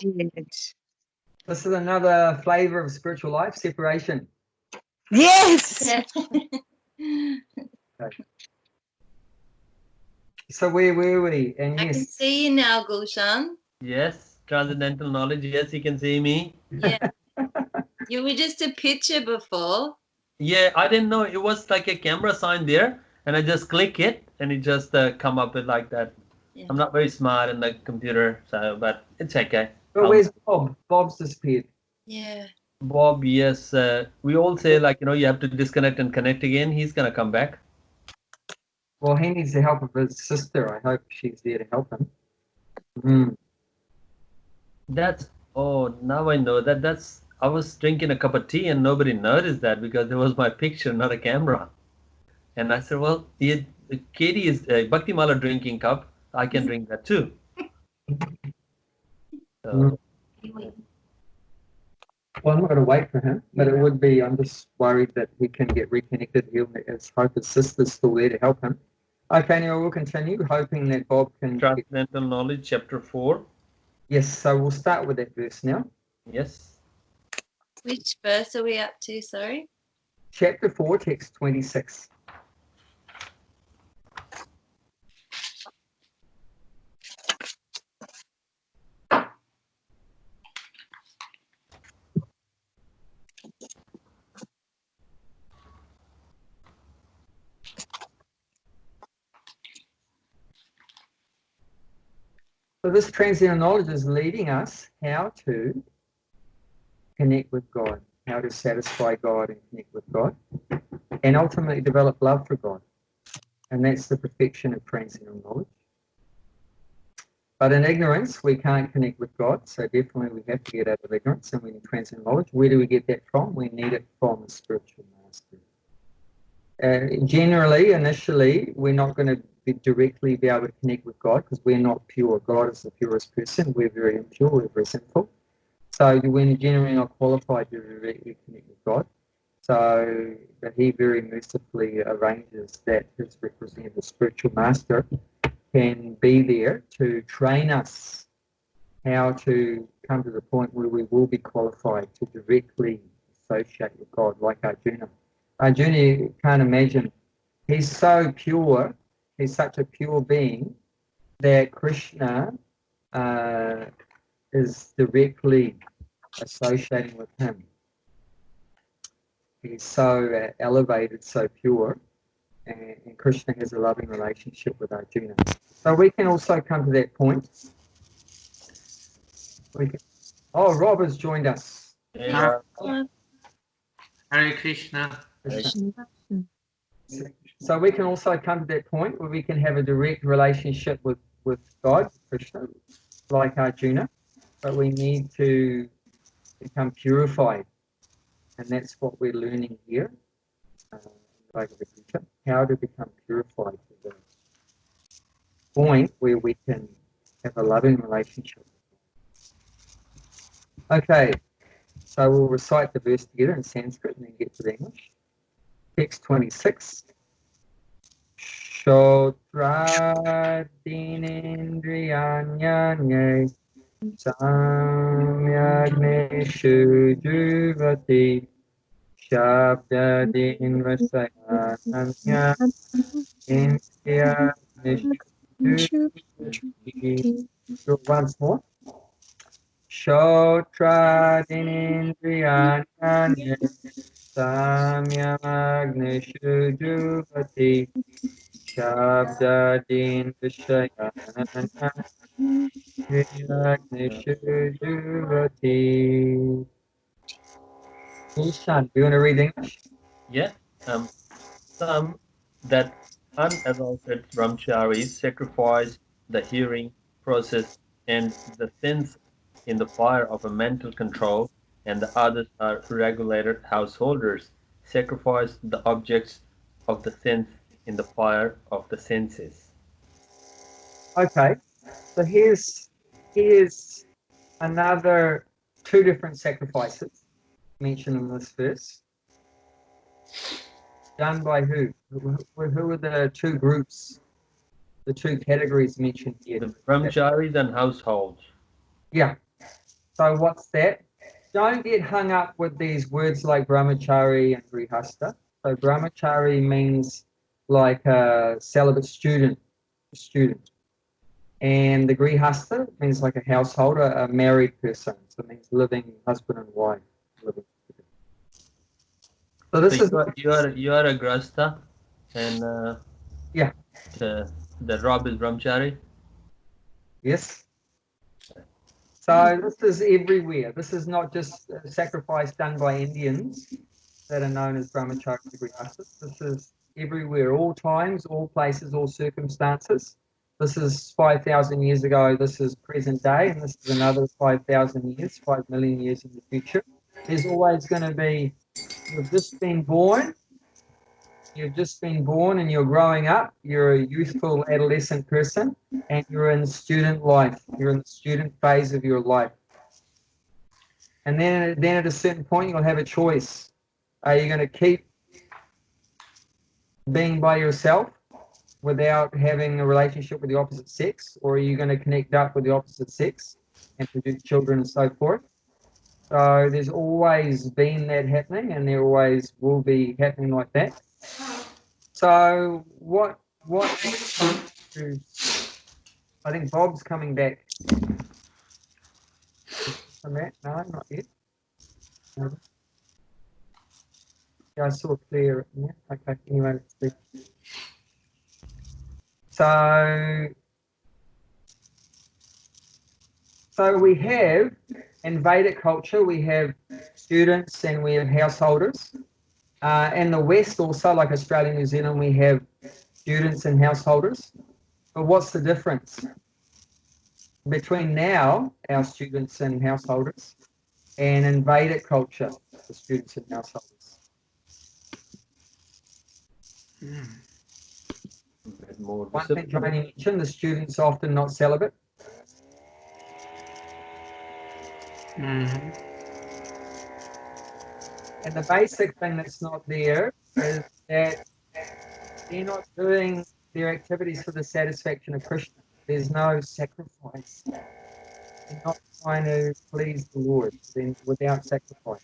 Yes. This is another flavor of spiritual life, separation. Yes. Okay. So where were we? And I yes. can see you now, Gulshan. Yes, transcendental knowledge. Yes, you can see me. Yeah. You were just a picture before. Yeah, I didn't know it was like a camera sign there, and I just click it, and it just come up with like that. Yeah. I'm not very smart in the computer, so but it's okay. But where's Bob? Bob's disappeared. Yeah. Bob? Yes, we all say like you have to disconnect and connect again. He's gonna come back. Well, he needs the help of his sister. I hope she's there to help him. Mm. That's now I know that. I was drinking a cup of tea and nobody noticed that because it was my picture, not a camera. And I said, well, Katie is Bhakti Mala drinking cup. I can drink that too. So, Well, I'm not going to wait for him, but it would be, I'm just worried that he can get reconnected. Let's hope his sister's still there to help him. Okay, now we'll continue, hoping that Bob can... Transcendental Knowledge, Chapter 4. Yes, so we'll start with that verse now. Yes. Which verse are we up to, sorry? Chapter 4, text 26. So this transcendental knowledge is leading us how to connect with God, how to satisfy God and connect with God, and ultimately develop love for God. And that's the perfection of transcendental knowledge. But in ignorance, we can't connect with God, so definitely we have to get out of ignorance and we need transcendental knowledge. Where do we get that from? We need it from a spiritual master. Generally, initially, we're not going to directly be able to connect with God because we're not pure. God is the purest person. We're very impure. We're very sinful. So we're generally not qualified to directly connect with God. So he very mercifully arranges that his representative spiritual master can be there to train us how to come to the point where we will be qualified to directly associate with God, like Arjuna. Arjuna, you can't imagine, he's so pure, he's such a pure being that Krishna is directly associating with him. He's so elevated, so pure, and Krishna has a loving relationship with Arjuna. So we can also come to that point. Rob has joined us. Yeah. Hare Krishna. So we can also come to that point where we can have a direct relationship with God, Krishna, like Arjuna, but we need to become purified. And that's what we're learning here, Bhagavad Gita, how to become purified to the point where we can have a loving relationship. Okay, so we'll recite the verse together in Sanskrit and then get to the English. Text 26. Shotra dinendriyanyanye samyagneshu juvati shabda dinvasayananya indriyagneshu juvati. Once more. Shotra dinendriyanyanye samyagneshu juvati Shabda din vishayana Kriyagneshu juvati. Nishan, do you want to read English? Yeah. Some that unadulterated brahmacharis sacrifice the hearing process and the sense in the fire of a mental control, and the others are regulated householders, sacrifice the objects of the sense in the fire of the senses. Okay, so here's another two different sacrifices mentioned in this verse. Done by who? Who are the two groups, the two categories mentioned here? The brahmacharis and households. Yeah. So what's that? Don't get hung up with these words like brahmachari and grihasta. So brahmachari means like a celibate student. And the grihasta means like a householder, a married person. So it means living husband and wife. Living. So this is you are a grasta, and yeah. The Rob is brahmachari. Yes. So this is everywhere. This is not just a sacrifice done by Indians that are known as brahmachari grihastas. This is everywhere, all times, all places, all circumstances. This is 5,000 years ago. This is present day, and this is another 5,000 years, 5 million years in the future. There's always going to be, you've just been born and you're growing up. You're a youthful adolescent person, and you're in student life. You're in the student phase of your life. And then at a certain point, you'll have a choice. Are you going to keep being by yourself without having a relationship with the opposite sex, or are you going to connect up with the opposite sex and produce children and so forth? So there's always been that happening, and there always will be happening like that. So what I think Bob's coming back from that. No, not yet. No. Yeah, I saw clear. Yeah. Okay, anyway, let's see. So we have, in Vedic culture, we have students and we have householders. In the West also, like Australia and New Zealand, we have students and householders. But what's the difference between now, our students and householders, and in Vedic culture, the students and householders? One thing Johnny mentioned, the students often not celibate. And the basic thing that's not there is that they're not doing their activities for the satisfaction of Krishna. There's no sacrifice. They're not trying to please the Lord without sacrifice.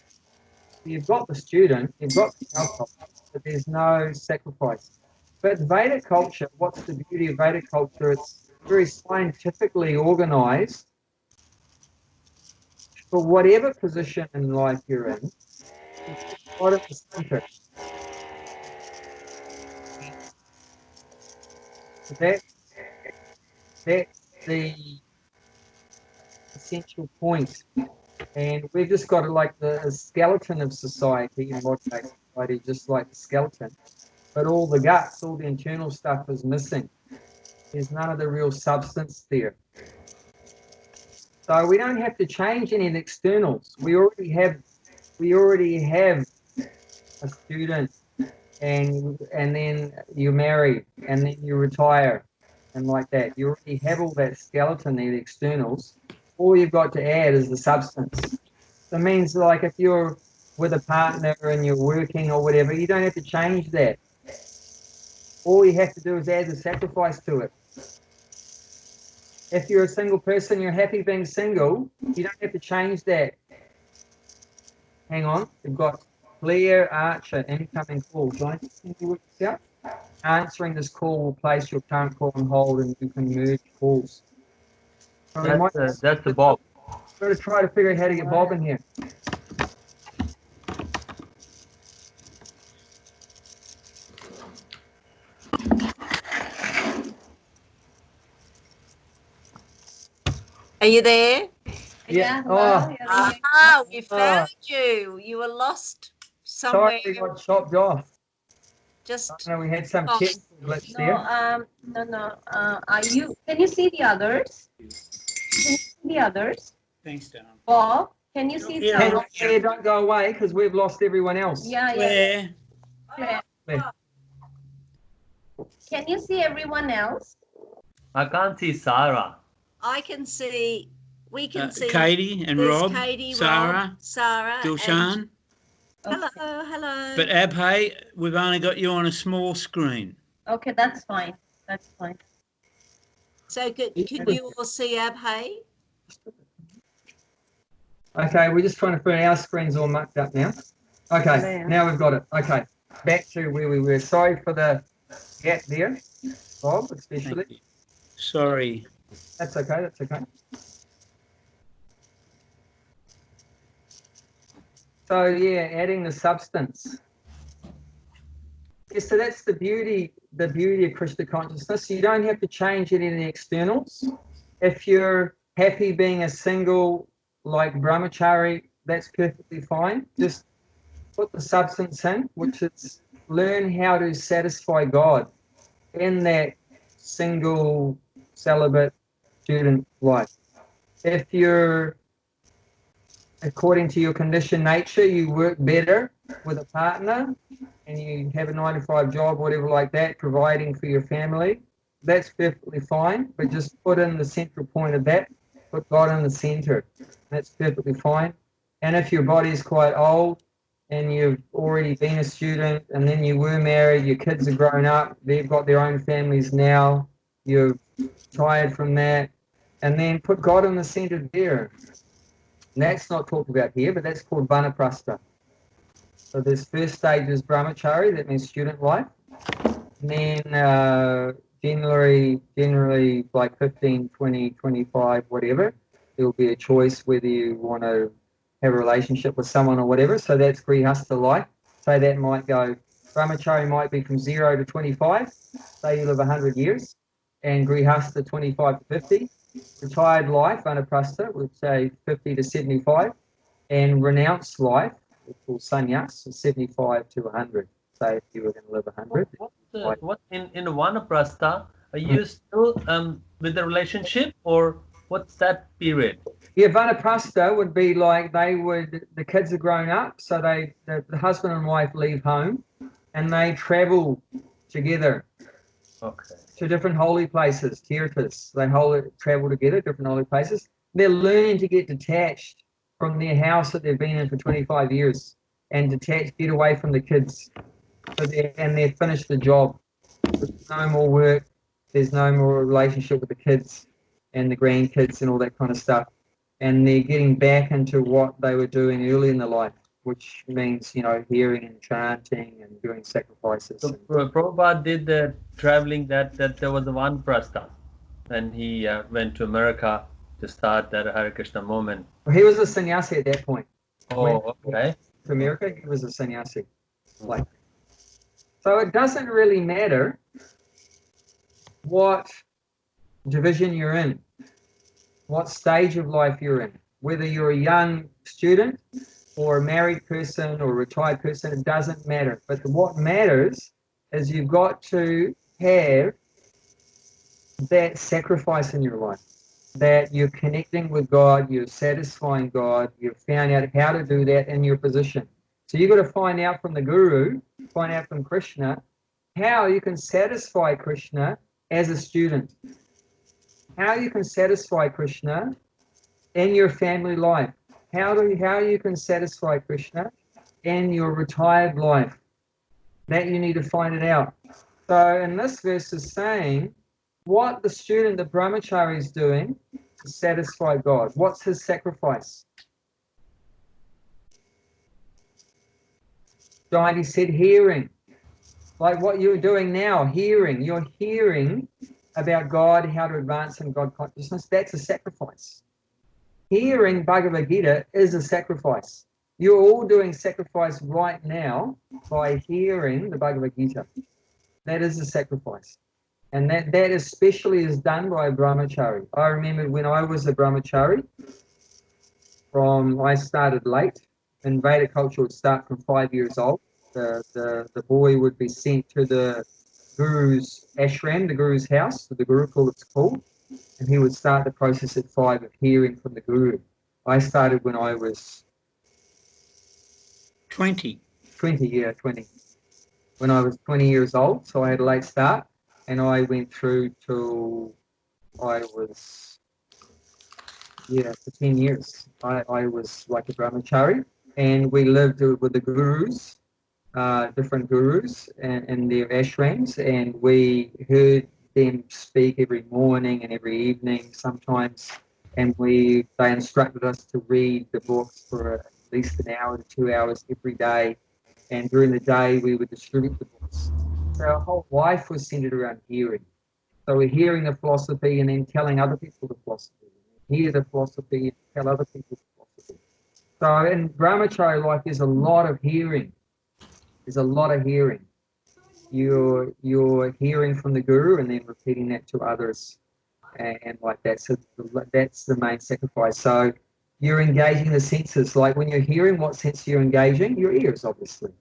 So you've got the student, you've got the household, but there's no sacrifice. But Vedic culture, what's the beauty of Vedic culture? It's very scientifically organized for whatever position in life you're in. It's right at the center. So that's the essential point. And we've just got like the skeleton of society, in modern day society, just like the skeleton. But all the guts, all the internal stuff is missing. There's none of the real substance there. So we don't have to change any of the externals. We already have a student, and then you marry, and then you retire, and like that. You already have all that skeleton there, the externals. All you've got to add is the substance. So it means like if you're with a partner and you're working or whatever, you don't have to change that. All you have to do is add the sacrifice to it. If you're a single person, you're happy being single, you don't have to change that. Hang on, we've got Claire Archer, incoming call. Join yourself. Answering this call will place your current call on hold and you can merge calls. So That's the Bob. We're going to try to figure out how to get Bob in here. Are you there? Yeah. hello. Aha, we found you. You were lost somewhere. Sorry, we got chopped off. Just I know we had some Oh. technical glitch there. Can you see the others? Can you see the others? Thanks, Dan. Bob, can you see Yeah. Hang some? on, Claire, don't go away because we've lost everyone else. Yeah. Where? Claire. Can you see everyone else? I can't see Sarah. I can see. We can see. Katie and There's Rob, Katie, Sarah, Rob, Sarah, Dilshan. and hello. But Abhay, we've only got you on a small screen. Okay, that's fine. That's fine. So can you all see Abhay? Okay, we're just trying to find our screen's all mucked up now. Okay, There. now we've got it. Okay, back to where we were. Sorry for the gap there, Bob, especially. Thank you. Sorry. That's okay, that's okay. So yeah, adding the substance. Yeah, so that's the beauty of Krishna consciousness. You don't have to change any of the externals. If you're happy being a single, like brahmachari, that's perfectly fine. Just put the substance in, which is learn how to satisfy God in that single celibate student life. If you're, according to your conditioned nature, you work better with a partner and you have a 9-to-5 job, whatever like that, providing for your family, that's perfectly fine. But just put in the central point of that, put God in the center. That's perfectly fine. And if your body's quite old and you've already been a student and then you were married, your kids are grown up, they've got their own families now, you're tired from that, and then put God in the center there. And that's not talked about here, but that's called vanaprastha. So this first stage is brahmachari, that means student life. And then generally like 15, 20, 25, whatever, there'll be a choice whether you want to have a relationship with someone or whatever. So that's grihastha life. So that might go, brahmachari might be from 0 to 25, say you live 100 years, and grihastha 25 to 50. Retired life, vanaprastha, would say 50 to 75, and renounced life, called sannyas, 75 to 100. So if you were going to live 100. What in vanaprastha, are you still with the relationship, or what's that period? Yeah, vanaprastha would be like the kids are grown up, so the husband and wife leave home and they travel together. Okay. To different holy places, tirthas. They travel together, different holy places. They're learning to get detached from their house that they've been in for 25 years and detached, get away from the kids. So they've finished the job. There's no more work. There's no more relationship with the kids and the grandkids and all that kind of stuff. And they're getting back into what they were doing early in their life, which means, hearing and chanting and doing sacrifices. So Prabhupada did the traveling that there was a vanaprastha, and he went to America to start that Hare Krishna movement. Well, he was a sannyasi at that point. Oh, okay. To America, he was a sannyasi. So it doesn't really matter what division you're in, what stage of life you're in, whether you're a young student or a married person or a retired person, it doesn't matter. But what matters is you've got to have that sacrifice in your life, that you're connecting with God, you're satisfying God, you've found out how to do that in your position. So you've got to find out from the Guru, find out from Krishna, how you can satisfy Krishna as a student, how you can satisfy Krishna in your family life, how you can satisfy Krishna in your retired life. That you need to find it out. So in this verse is saying what the student, the brahmachari, is doing to satisfy God. What's his sacrifice? He said hearing. Like what you're doing now, hearing. You're hearing about God, how to advance in God consciousness. That's a sacrifice. Hearing Bhagavad Gita is a sacrifice. You're all doing sacrifice right now by hearing the Bhagavad Gita. That is a sacrifice. And that especially is done by a brahmachari. I remember when I was a brahmachari, I started late. In Vedic culture, it would start from 5 years old. The boy would be sent to the Guru's ashram, the Guru's house, the Gurukul it's called, and he would start the process at 5 of hearing from the Guru. I started when I was 20. 20. When I was 20 years old, so I had a late start, and I went through till I was, for 10 years. I was like a brahmachari, and we lived with the gurus, different gurus, and their ashrams, and we heard them speak every morning and every evening sometimes, and they instructed us to read the books for at least an hour to 2 hours every day, and during the day we would distribute the books. So our whole life was centered around hearing. So we're hearing the philosophy and then telling other people the philosophy. Hear the philosophy and tell other people the philosophy. So in brahmachari life, there's a lot of hearing. There's a lot of hearing. You're hearing from the guru and then repeating that to others, and like that. So that's the main sacrifice. So you're engaging the senses. Like when you're hearing, what sense you're engaging? Your ears, obviously.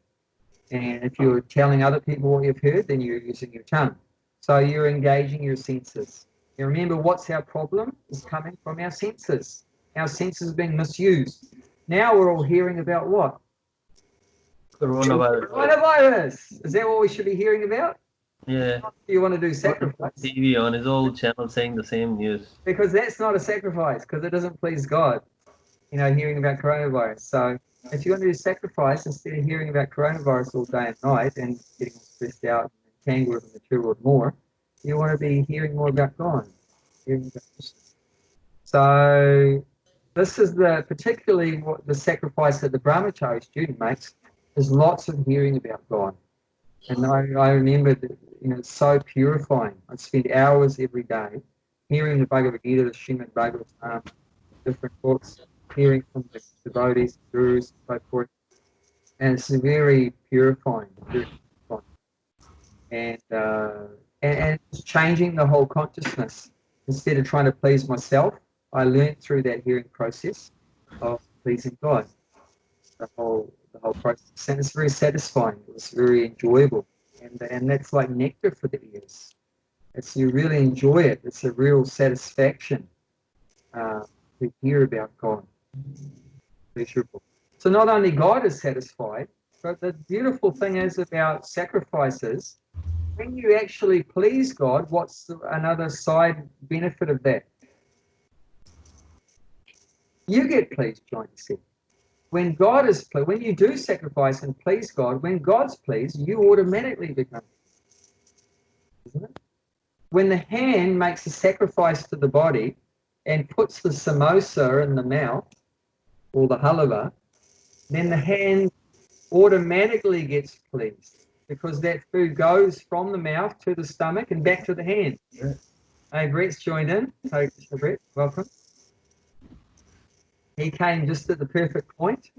And if you're telling other people what you've heard, then you're using your tongue. So you're engaging your senses. And remember, what's our problem? Is coming from our senses. Our senses are being misused. Now we're all hearing about what? Coronavirus. Coronavirus. Is that what we should be hearing about? Yeah. You want to do sacrifice? TV on his old channel saying the same news. Because that's not a sacrifice, because it doesn't please God. You know, hearing about coronavirus. So if you want to do sacrifice, instead of hearing about coronavirus all day and night and getting stressed out and tangled with the material more, you want to be hearing more about God. Hearing about Krishna. So this is particularly what the sacrifice that the brahmachari student makes, is lots of hearing about God. And I remember that, you know, it's so purifying. I'd spend hours every day hearing the Bhagavad Gita, the Srimad Bhagavatam, different books, hearing from the devotees, gurus, and so forth. And it's very purifying, and it's changing the whole consciousness. Instead of trying to please myself, I learned through that hearing process of pleasing God. The whole process, and it's very satisfying. It was very enjoyable, and that's like nectar for the ears. You really enjoy it. It's a real satisfaction to hear about God. Pleasurable. So not only God is satisfied, but the beautiful thing is about sacrifices. When you actually please God, what's another side benefit of that? You get pleased, John said. When God is pleased, when you do sacrifice and please God, when God's pleased, you automatically become pleased. Isn't it? When the hand makes a sacrifice to the body and puts the samosa in the mouth, or the halava, then the hand automatically gets pleased, because that food goes from the mouth to the stomach and back to the hand. Yeah. Hey, Brett's joined in. Hare Krishna, Brett, welcome. He came just at the perfect point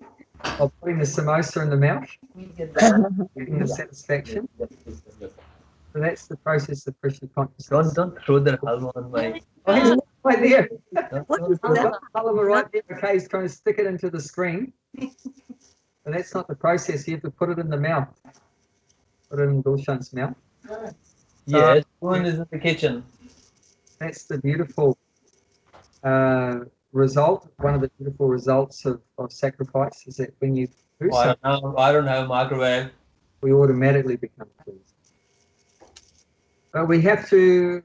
of putting the samosa in the mouth, getting the satisfaction. So that's the process of Krishna consciousness. Don't throw that halwa on my... Oh, he's right there. Halwa right there. Okay, he's trying to stick it into the screen. But that's not the process. You have to put it in the mouth. Put it in Doshan's mouth. Yes, one is in the kitchen. That's the beautiful result. One of the beautiful results of sacrifice is that when you do something, I don't have a microwave. We automatically become pleased. But we have to,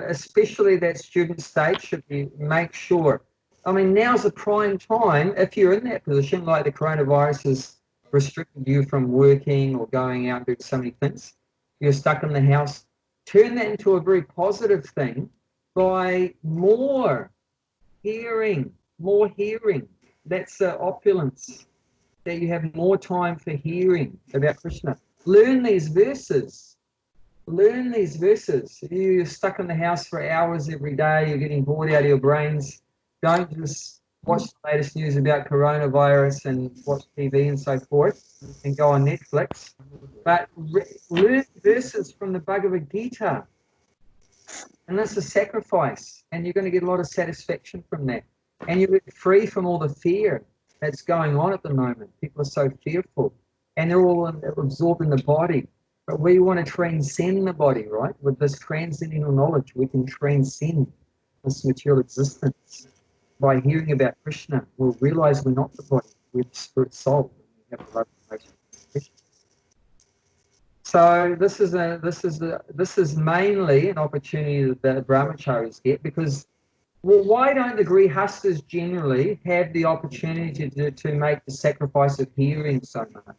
especially that student state should be, make sure. I mean, now's the prime time, if you're in that position, like the coronavirus has restricted you from working or going out and doing so many things, you're stuck in the house, turn that into a very positive thing by more hearing. That's opulence, that you have more time for hearing about Krishna. Learn these verses. You're stuck in the house for hours every day, you're getting bored out of your brains. Don't just watch the latest news about coronavirus and watch TV and so forth and go on Netflix, but learn verses from the Bhagavad Gita. And that's a sacrifice, and you're going to get a lot of satisfaction from that. And you get free from all the fear that's going on at the moment. People are so fearful, and they're all absorbed in the body. But we want to transcend the body, right? With this transcendental knowledge, we can transcend this material existence. By hearing about Krishna, we'll realize we're not the body, we're the spirit soul. We have a love relationship with Krishna. So this is mainly an opportunity that the brahmacharis get, because why don't the grihastas generally have the opportunity to make the sacrifice of hearing so much?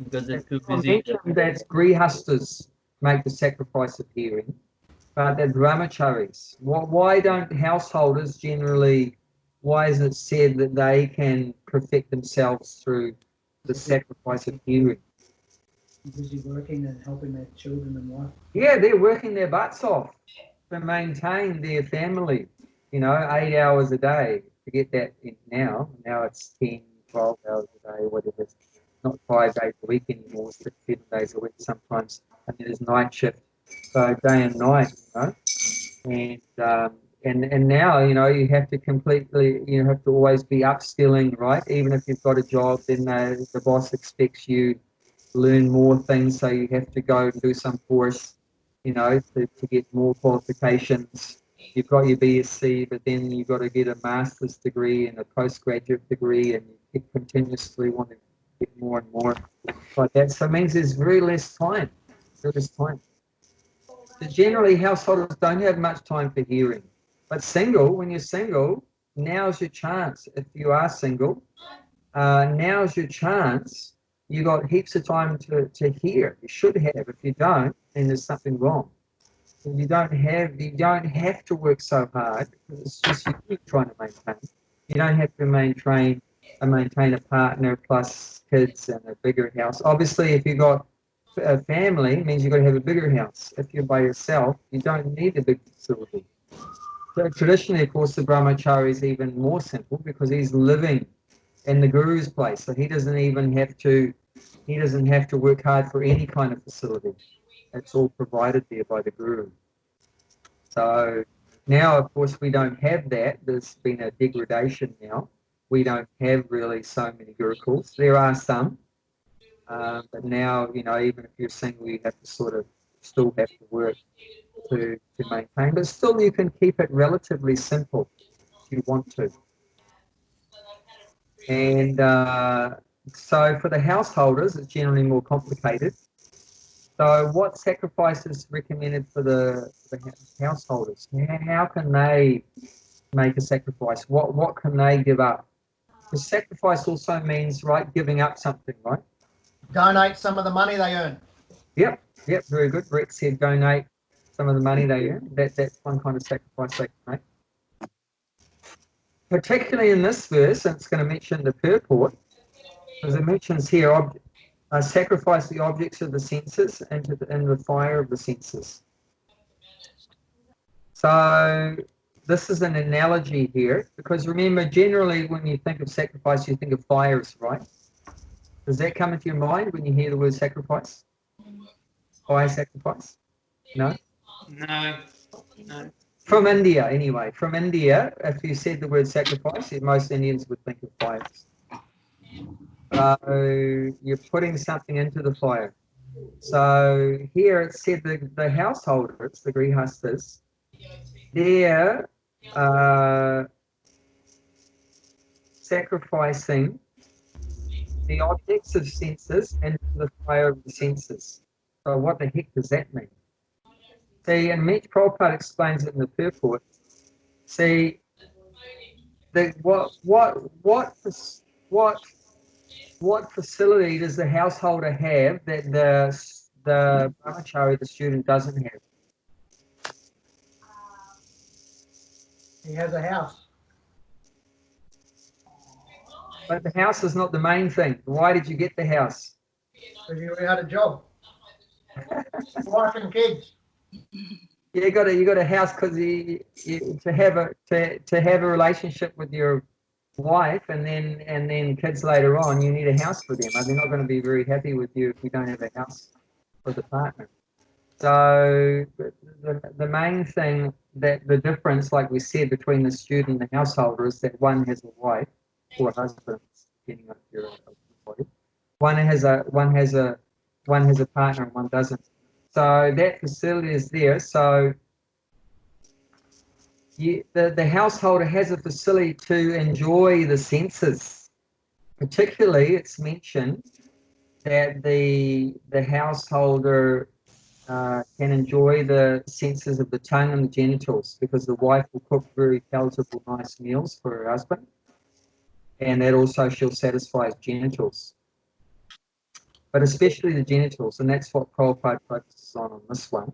Because they're too busy. That grihastas make the sacrifice of hearing, but they're brahmacharis. Why don't householders generally, why is it said that they can perfect themselves through the sacrifice of hearing? Busy working and helping their children and wife. Yeah, they're working their butts off to maintain their family, 8 hours a day to get that in now. Now it's 10, 12 hours a day, whatever. It's not 5 days a week anymore, it's 7 days a week sometimes. And there's night shift, so day and night, And now, you have to completely, you have to always be upskilling, right? Even if you've got a job, then the boss expects you to learn more things, so you have to go do some course, to get more qualifications. You've got your BSc, but then you've got to get a master's degree and a postgraduate degree, and you continuously want to get more and more like that. So it means there's very less time. So generally, householders don't have much time for hearing. But when you're single, now's your chance. If you are single, now's your chance. You got heaps of time to hear. You should have. If you don't, then there's something wrong. So you don't have to work so hard, because it's just you trying to maintain. You don't have to maintain a partner plus kids and a bigger house. Obviously, if you've got a family, it means you've got to have a bigger house. If you're by yourself, you don't need a big facility. So traditionally, of course, the brahmachari is even more simple, because he's living in the guru's place, so he doesn't have to work hard for any kind of facility. It's all provided there by the guru. So now, of course, we don't have that. There's been a degradation now. We don't have really so many gurukuls. There are some, but now, even if you're single, you have to still have to work to maintain. But still, you can keep it relatively simple if you want to. And so for the householders, it's generally more complicated. So what sacrifice is recommended for the householders? How can they make a sacrifice? What can they give up? Because sacrifice also means, right, giving up something, right? Donate some of the money they earn. Yep, very good. Rex said donate some of the money they earn. That's one kind of sacrifice they can make. Particularly in this verse, and it's going to mention the purport, because it mentions here, sacrifice the objects of the senses in the fire of the senses. So this is an analogy here, because remember, generally when you think of sacrifice, you think of fires, right? Does that come into your mind when you hear the word sacrifice? Fire sacrifice? No? No. From India, anyway. From India, if you said the word sacrifice, most Indians would think of fires. So you're putting something into the fire. So here it said the householders, the grihastas, they're sacrificing the objects of senses into the fire of the senses. So what the heck does that mean? See, and Mitch Prabhupada explains it in the purport. See, what facility does the householder have that the brahmachari, the student, doesn't have? He has a house. But the house is not the main thing. Why did you get the house? Because you had a job. Wife and kids. You got a house because to have a relationship with your wife and then kids later on, you need a house for them. They're not going to be very happy with you if you don't have a house for the partner. So the main thing, that the difference, like we said, between the student and the householder is that one has a wife or a husband, depending on if you're a body. One has a partner and one doesn't. So that facility is there. So the householder has a facility to enjoy the senses. Particularly, it's mentioned that the householder can enjoy the senses of the tongue and the genitals, because the wife will cook very palatable, nice meals for her husband, and that also she'll satisfy his genitals. But especially the genitals, and that's what Prabhupada focuses on this one.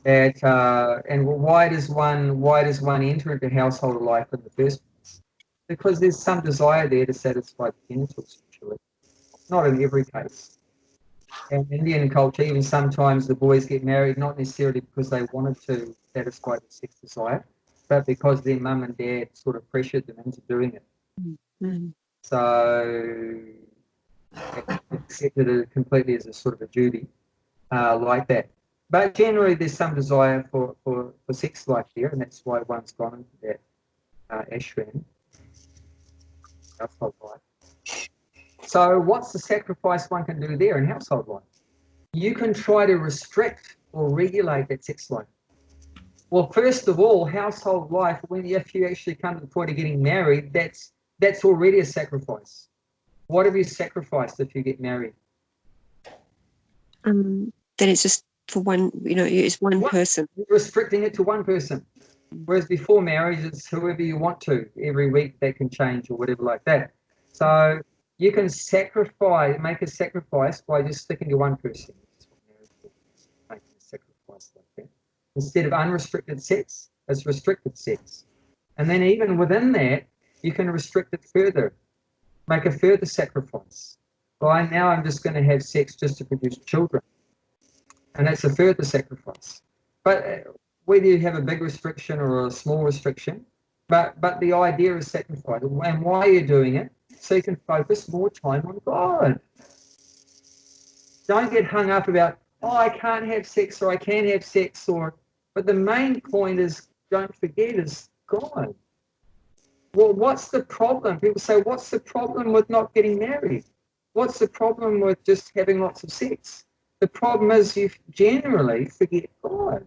And why does one enter into household life in the first place? Because there's some desire there to satisfy the genitals sexually. Not in every case. And in Indian culture, even sometimes the boys get married not necessarily because they wanted to satisfy their sex desire, but because their mum and dad sort of pressured them into doing it. Mm. So accepted it completely as a sort of a duty like that. But generally, there's some desire for sex life there, and that's why one's gone into that ashram, household life. So what's the sacrifice one can do there in household life? You can try to restrict or regulate that sex life. Well, first of all, household life, if you actually come to the point of getting married, that's already a sacrifice. What have you sacrificed if you get married? Then it's just for one, it's one person. You're restricting it to one person. Whereas before marriage, it's whoever you want to. Every week that can change or whatever like that. So you can make a sacrifice by just sticking to one person. Making a sacrifice like that. Instead of unrestricted sex, it's restricted sex. And then even within that, you can restrict it further. Make a further sacrifice. By now I'm just going to have sex just to produce children. And that's a further sacrifice. But whether you have a big restriction or a small restriction, but the idea is sacrifice. And why are you doing it? So you can focus more time on God. Don't get hung up about, I can't have sex or I can have sex, but the main point is, don't forget, is God. Well, what's the problem? People say, what's the problem with not getting married? What's the problem with just having lots of sex? The problem is you generally forget God.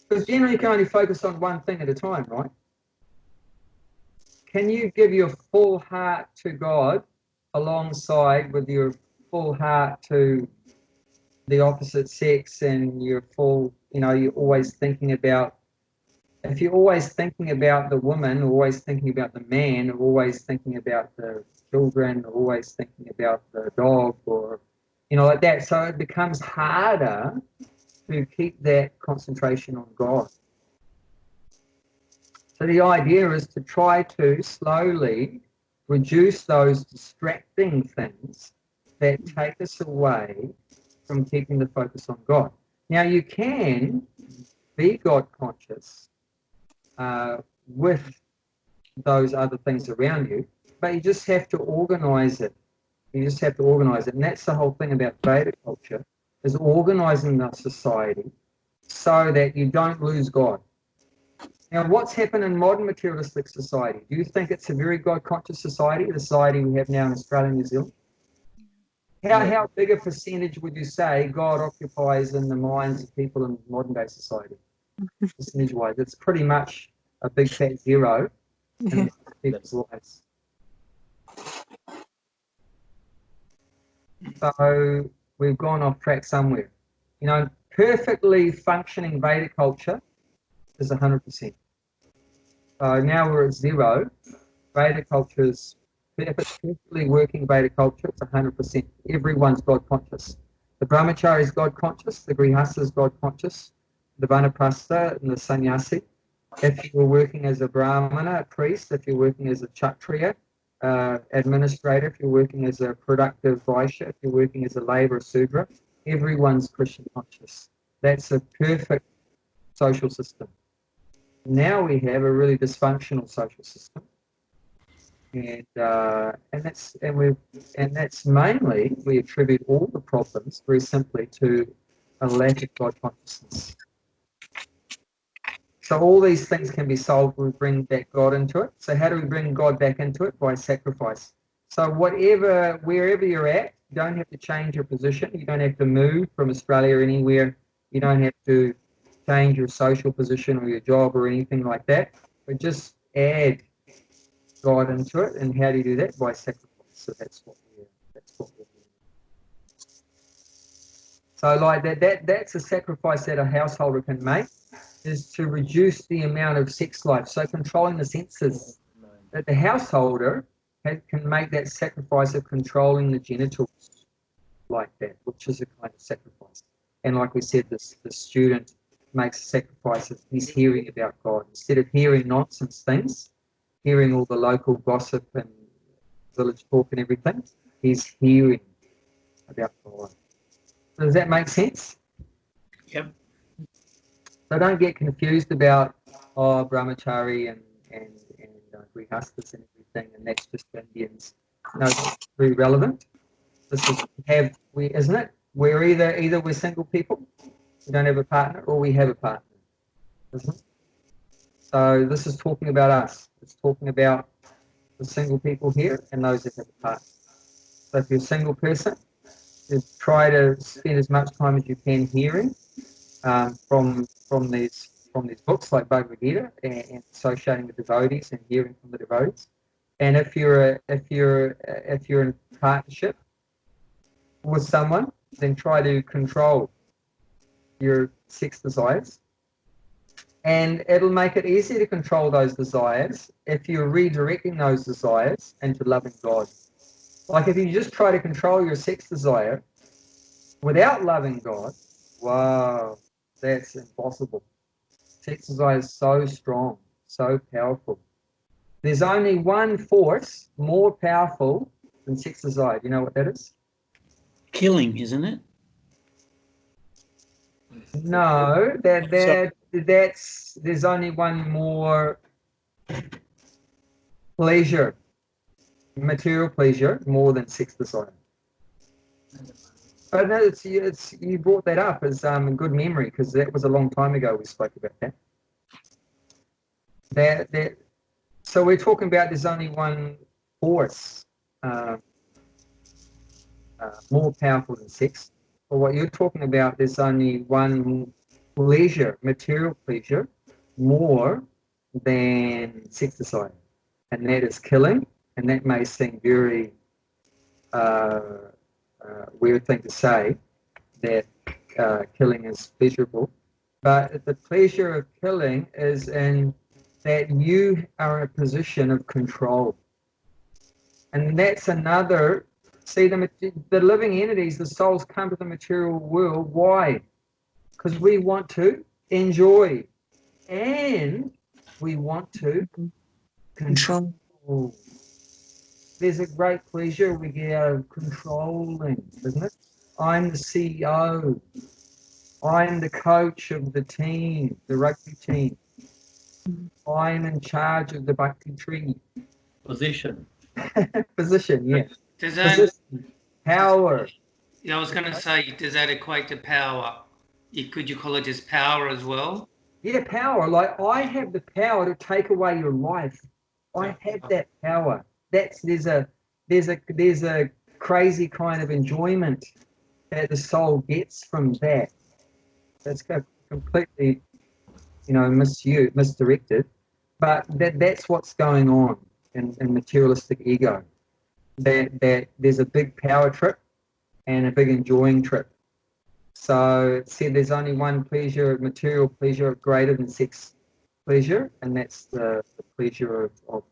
Because generally you can only focus on one thing at a time, right? Can you give your full heart to God alongside with your full heart to the opposite sex, and your full, you're always thinking about, if you're always thinking about the woman, always thinking about the man, always thinking about the children, always thinking about the dog, or, like that. So it becomes harder to keep that concentration on God. So the idea is to try to slowly reduce those distracting things that take us away from keeping the focus on God. Now, you can be God conscious with those other things around you, but you just have to organize it. You just have to organize it. And that's the whole thing about Vedic culture, is organizing the society so that you don't lose God. Now, what's happened in modern materialistic society? Do you think it's a very God-conscious society, the society we have now in Australia and New Zealand? How big a percentage would you say God occupies in the minds of people in modern-day society? Percentage-wise, it's pretty much a big fat zero in people's lives. So we've gone off track somewhere. Perfectly functioning Vedic culture is 100%. So now we're at zero. Vedic culture is, if it's perfectly working Vedic culture, it's 100%. Everyone's God conscious. The brahmachari is God conscious, the grihastha is God conscious, the vanaprastha and the sannyasi. If you were working as a brahmana, a priest, if you're working as a kshatriya, administrator, if you're working as a productive vaishya, if you're working as a labourer, sudra, everyone's Krishna conscious. That's a perfect social system. Now we have a really dysfunctional social system, and that's mainly, we attribute all the problems very simply to a lack of God consciousness. So all these things can be solved when we bring back God into it. So how do we bring God back into it? By sacrifice. So wherever you're at, you don't have to change your position. You don't have to move from Australia or anywhere. You don't have to change your social position or your job or anything like that. But just add God into it. And how do you do that? By sacrifice. So that's what we're doing. So like that's a sacrifice that a householder can make, is to reduce the amount of sex life. So controlling the senses. That the householder can make that sacrifice of controlling the genitals like that, which is a kind of sacrifice. And like we said, the student makes sacrifices. He's hearing about God. Instead of hearing nonsense things, hearing all the local gossip and village talk and everything, he's hearing about God. Does that make sense? Yep. So don't get confused about brahmachari and grihasthas and everything, and that's just Indians. No, it's very relevant. This is isn't it? We're either we're single people, we don't have a partner, or we have a partner. Isn't it? So this is talking about us. It's talking about the single people here and those that have a partner. So if you're a single person, just try to spend as much time as you can hearing from these books like Bhagavad Gita and associating with devotees and hearing from the devotees. And if you're in partnership with someone, then try to control your sex desires. And it'll make it easier to control those desires if you're redirecting those desires into loving God. Like if you just try to control your sex desire without loving God, wow, that's impossible. Sex desire is so strong, so powerful. There's only one force more powerful than sex desire. Do you know what that is? Killing, isn't it? No, there's only one more pleasure, material pleasure, more than sex desire. But no, it's you brought that up as a good memory, because that was a long time ago we spoke about that. So we're talking about there's only one force more powerful than sex. But what you're talking about, there's only one pleasure, material pleasure, more than sex desire, and that is killing. And that may seem very weird thing to say, that killing is pleasurable, but the pleasure of killing is in that you are in a position of control. And that's another, see, the living entities, the souls come to the material world. Why? Because we want to enjoy and we want to control. There's a great pleasure we get out of controlling, isn't it? I'm the CEO. I'm the coach of the team, the rugby team. I'm in charge of the Bhakti Tree. Position. Position, yeah. Does that, Position, power. I was going to say, does that equate to power? Could you call it just power as well? Yeah, power. Like I have the power to take away your life. I have that power. There's a crazy kind of enjoyment that the soul gets from that. That's completely, misdirected. But that's what's going on in materialistic ego. That there's a big power trip and a big enjoying trip. So it said there's only one pleasure, material pleasure, greater than sex pleasure, and that's the pleasure of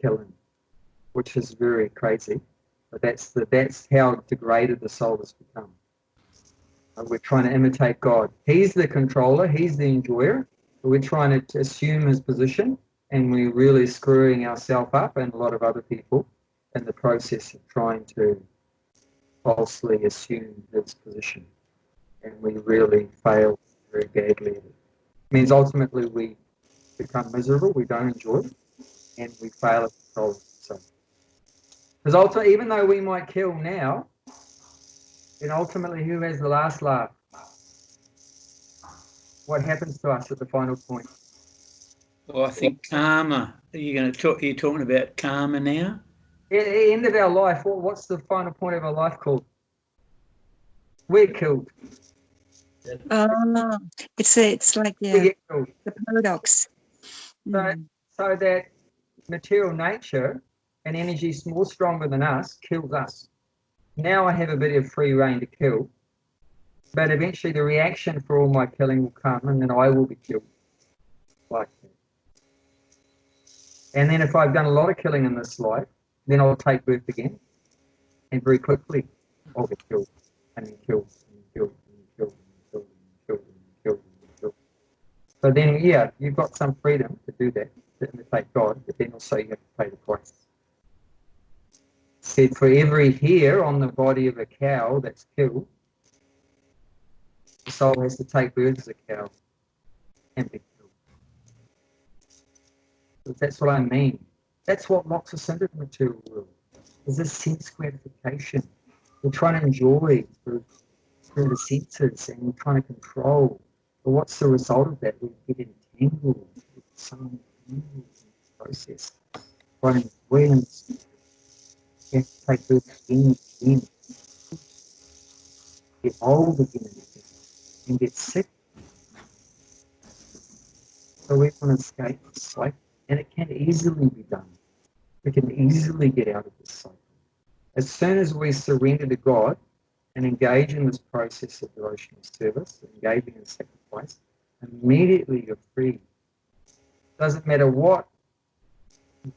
killing, which is very crazy. But that's how degraded the soul has become. We're trying to imitate God. He's the controller, he's the enjoyer. But we're trying to assume his position, and we're really screwing ourselves up and a lot of other people in the process of trying to falsely assume his position. And we really fail very badly at it. It means ultimately we become miserable, we don't enjoy it, and we fail at controlling it. So, because ultimately, even though we might kill now, then ultimately who has the last laugh? What happens to us at the final point? Well, I think karma. You're talking about karma now? At the end of our life, what's the final point of our life called? We're killed. It's like We get killed. the paradox. So that material nature and energy is more stronger than us kills us. Now I have a bit of free reign to kill, but eventually the reaction for all my killing will come, and then I will be killed. Like that. And then if I've done a lot of killing in this life, then I'll take birth again, and very quickly I'll get killed, and then killed, and then killed, and then killed them, killed them, killed them, killed them, killed them. So then, yeah, you've got some freedom to do that, to imitate God, but then also you have to pay the price. Said for every hair on the body of a cow that's killed, the soul has to take birth as a cow and be killed. So that's what I mean. That's what locks us into the material world. Is this sense gratification. We're trying to enjoy through the senses and we're trying to control. But what's the result of that? We get entangled. We're so entangled in this process. Trying to enjoy this. You have to take birth again and again. Get old again and get sick. So we want to escape this cycle. And it can easily be done. We can easily get out of this cycle. As soon as we surrender to God and engage in this process of devotional service, engaging in sacrifice, immediately you're free. Doesn't matter what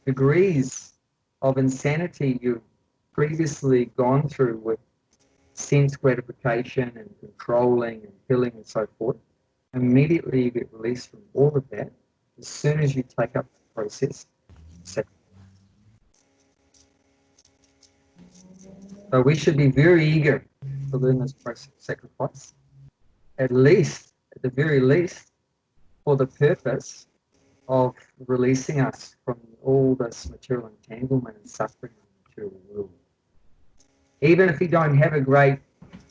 degrees of insanity you've previously gone through with sense gratification and controlling and killing and so forth, immediately you get released from all of that as soon as you take up the process of sacrifice. So we should be very eager to learn this process of sacrifice, at the very least, for the purpose of releasing us from all this material entanglement and suffering in the material world. Even if you don't have a great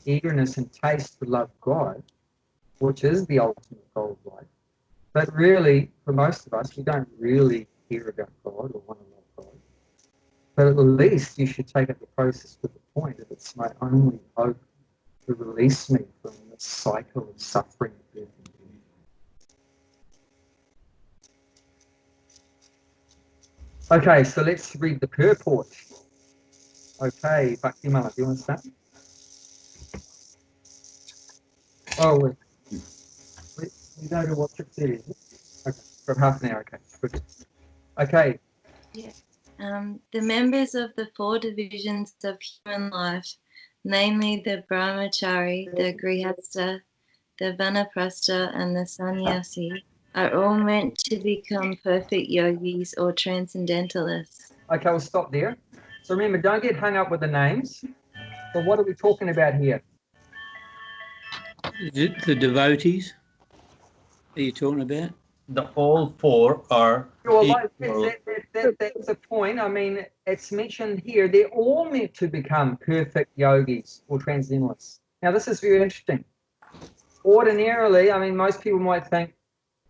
eagerness and taste to love God, which is the ultimate goal of life, but really, for most of us, we don't really care about God or want to love God. But at least you should take up the process to the point that it's my only hope to release me from this cycle of suffering and birth and death. Okay, so let's read the purport. Okay, Bhakti Mala, do you want to start? Oh, wait. You don't know what trip it is? Okay, for half an hour, okay, good. Okay. Yeah. The members of the four divisions of human life, namely the brahmachari, the grihastha, the vanaprastha, and the sannyasi, are all meant to become perfect yogis or transcendentalists. Okay, we'll stop there. So remember, don't get hung up with the names. So what are we talking about here? The devotees? Are you talking about? The all four are Well, equal. that's the point. I mean, it's mentioned here. They're all meant to become perfect yogis or transcendentalists. Now, this is very interesting. Ordinarily, I mean, most people might think,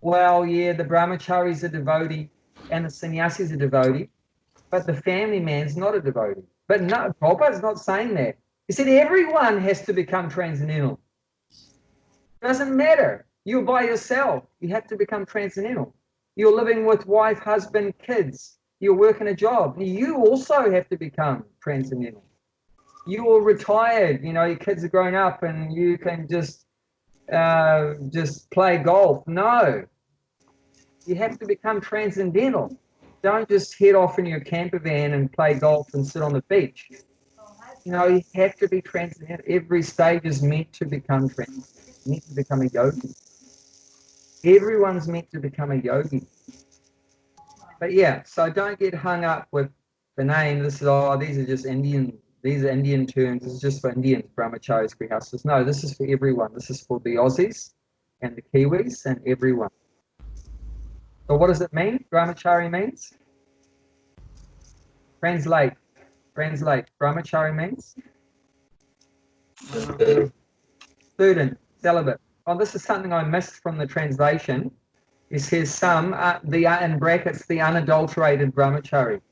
well, yeah, the brahmachari is a devotee and the sannyasi is a devotee, but the family man's not a devotee. But no, Prabhupada's not saying that. He said everyone has to become transcendental. Doesn't matter. You're by yourself. You have to become transcendental. You're living with wife, husband, kids. You're working a job. You also have to become transcendental. You're retired. You know, your kids are grown up and you can just play golf. No. You have to become transcendental. Don't just head off in your camper van and play golf and sit on the beach. You know, you have to be transcendental. Every stage is meant to become transcendental, meant to become a yogi. Everyone's meant to become a yogi. But yeah, so don't get hung up with the name. This is, oh, these are just Indian, these are Indian terms. This is just for Indians, brahmacharis, grihasthas. No, this is for everyone. This is for the Aussies and the Kiwis and everyone. So what does it mean? Brahmachari means? Translate. Brahmachari means? Student, celibate. Oh, this is something I missed from the translation. It says some, in brackets, the unadulterated brahmachari.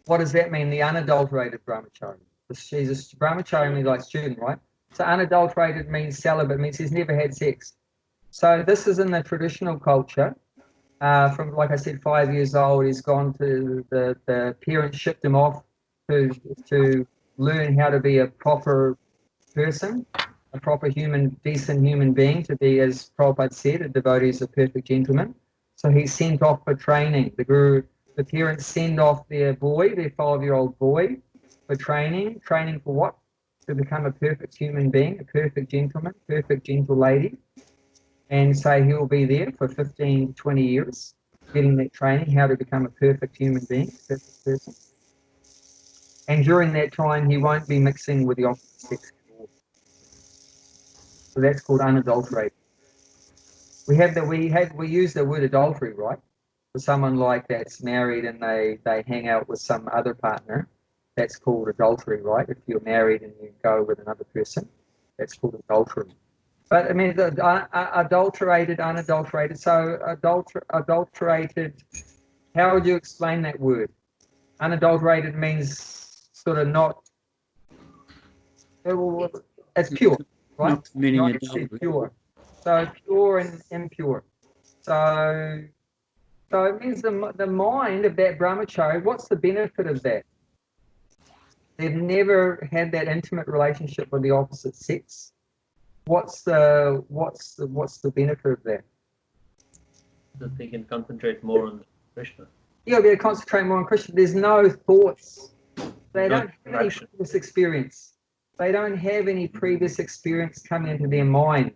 What does that mean, the unadulterated brahmachari? Jesus, brahmachari means like student, right? So unadulterated means celibate, means he's never had sex. So this is in the traditional culture. From, like I said, 5 years old, he's gone to the parents shipped him off to learn how to be a proper person, a proper human, decent human being, to be, as Prabhupada said, a devotee is a perfect gentleman. So he's sent off for training. The parents send off their 5-year-old boy, for training. Training for what? to become a perfect human being, a perfect gentleman, perfect gentle lady, and say he'll be there for 15 to 20 years, getting that training, how to become a perfect human being, perfect person. And during that time, he won't be mixing with the opposite sex at all. So that's called unadulterated. We use the word adultery, right? For someone like that's married and they hang out with some other partner, that's called adultery, right? If you're married and you go with another person, that's called adultery. But I mean, adulterated, unadulterated. So adulterated. How would you explain that word? Unadulterated means sort of not. It's pure, right? Not committing Not adultery. pure. So pure and impure. So it means the mind of that brahmachari. What's the benefit of that? They've never had that intimate relationship with the opposite sex. What's the benefit of that? That they can concentrate more on Krishna. Yeah, they concentrate more on Krishna. There's no thoughts. They don't have any Action. previous experience. They don't have any previous experience coming into their mind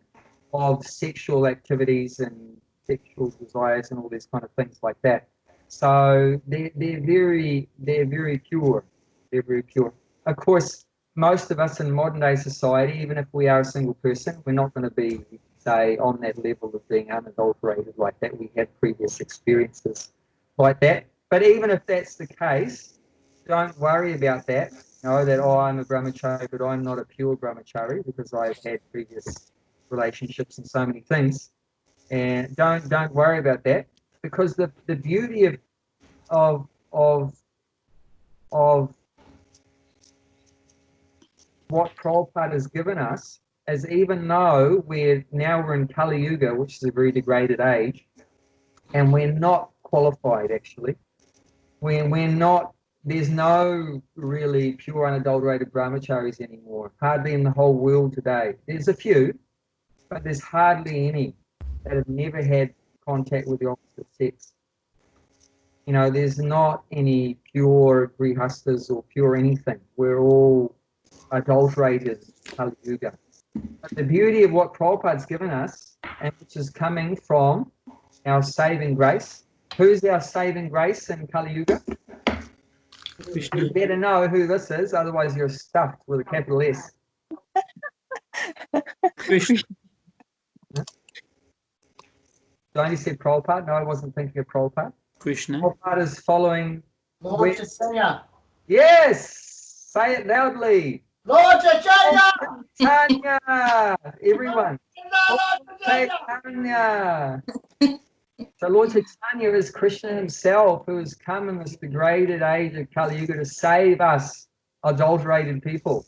of sexual activities and sexual desires and all these kind of things like that. So they're very pure. They're very pure. Of course, most of us in modern day society, even if we are a single person, we're not going to be, say, on that level of being unadulterated like that. We have previous experiences like that. But even if that's the case, don't worry about that. Know that, I'm a brahmachari, but I'm not a pure brahmachari because I've had previous relationships and so many things. And don't worry about that, because the beauty of what Prabhupada has given us is, even though we're in Kali Yuga, which is a very degraded age, and we're not qualified actually. We're not. There's no really pure unadulterated brahmacharis anymore. Hardly in the whole world today. There's a few, but there's hardly any that have never had contact with the opposite sex. You know, there's not any pure grihastas or pure anything. We're all adulterated Kali Yuga. But the beauty of what Prabhupada's given us, and which is coming from our saving grace. Who's our saving grace in Kali Yuga? Krishna. You better know who this is, otherwise you're stuffed with a capital S. Krishna. I only said Prabhupada. No, I wasn't thinking of Prabhupada. Krishna. Prabhupada is following. Lord Chaitanya. Yes! Say it loudly. Lord Chaitanya. Chaitanya! Everyone. Lord Chaitanya. Chaitanya! So Lord Chaitanya is Krishna himself, who has come in this degraded age of Kali Yuga to save us adulterated people.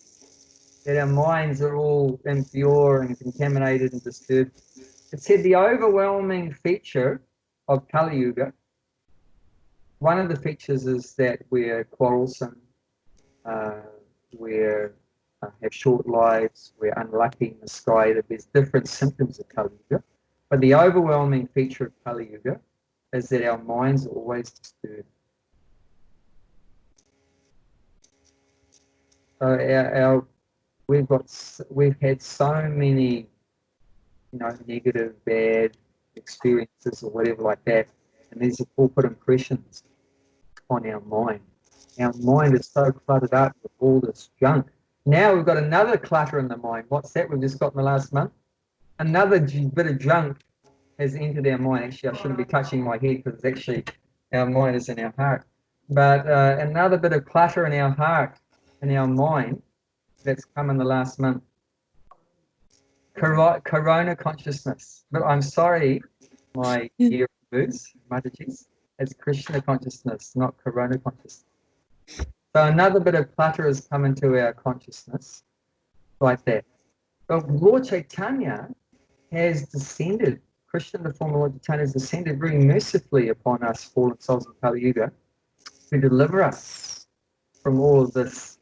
That our minds are all impure and contaminated and disturbed. It said the overwhelming feature of Kali Yuga, one of the features is that we're quarrelsome, we have short lives, we're unlucky, misguided. There's different symptoms of Kali Yuga. But the overwhelming feature of Kali Yuga is that our minds are always disturbed. So we've had so many, negative, bad experiences or whatever like that, and these are all put impressions on our mind. Our mind is so cluttered up with all this junk. Now we've got another clutter in the mind. What's that we've just got in the last month? Another bit of junk has entered our mind. Actually, I shouldn't be touching my head because actually our mind is in our heart. But another bit of clutter in our heart, in our mind, that's come in the last month. Corona consciousness. But I'm sorry, my dear words, Matajis, it's Krishna consciousness, not Corona consciousness. So another bit of clutter has come into our consciousness like that. But Lord Chaitanya has descended, Krishna, the form of Lord Chaitanya, has descended very mercifully upon us fallen souls of Kali Yuga to deliver us from all of this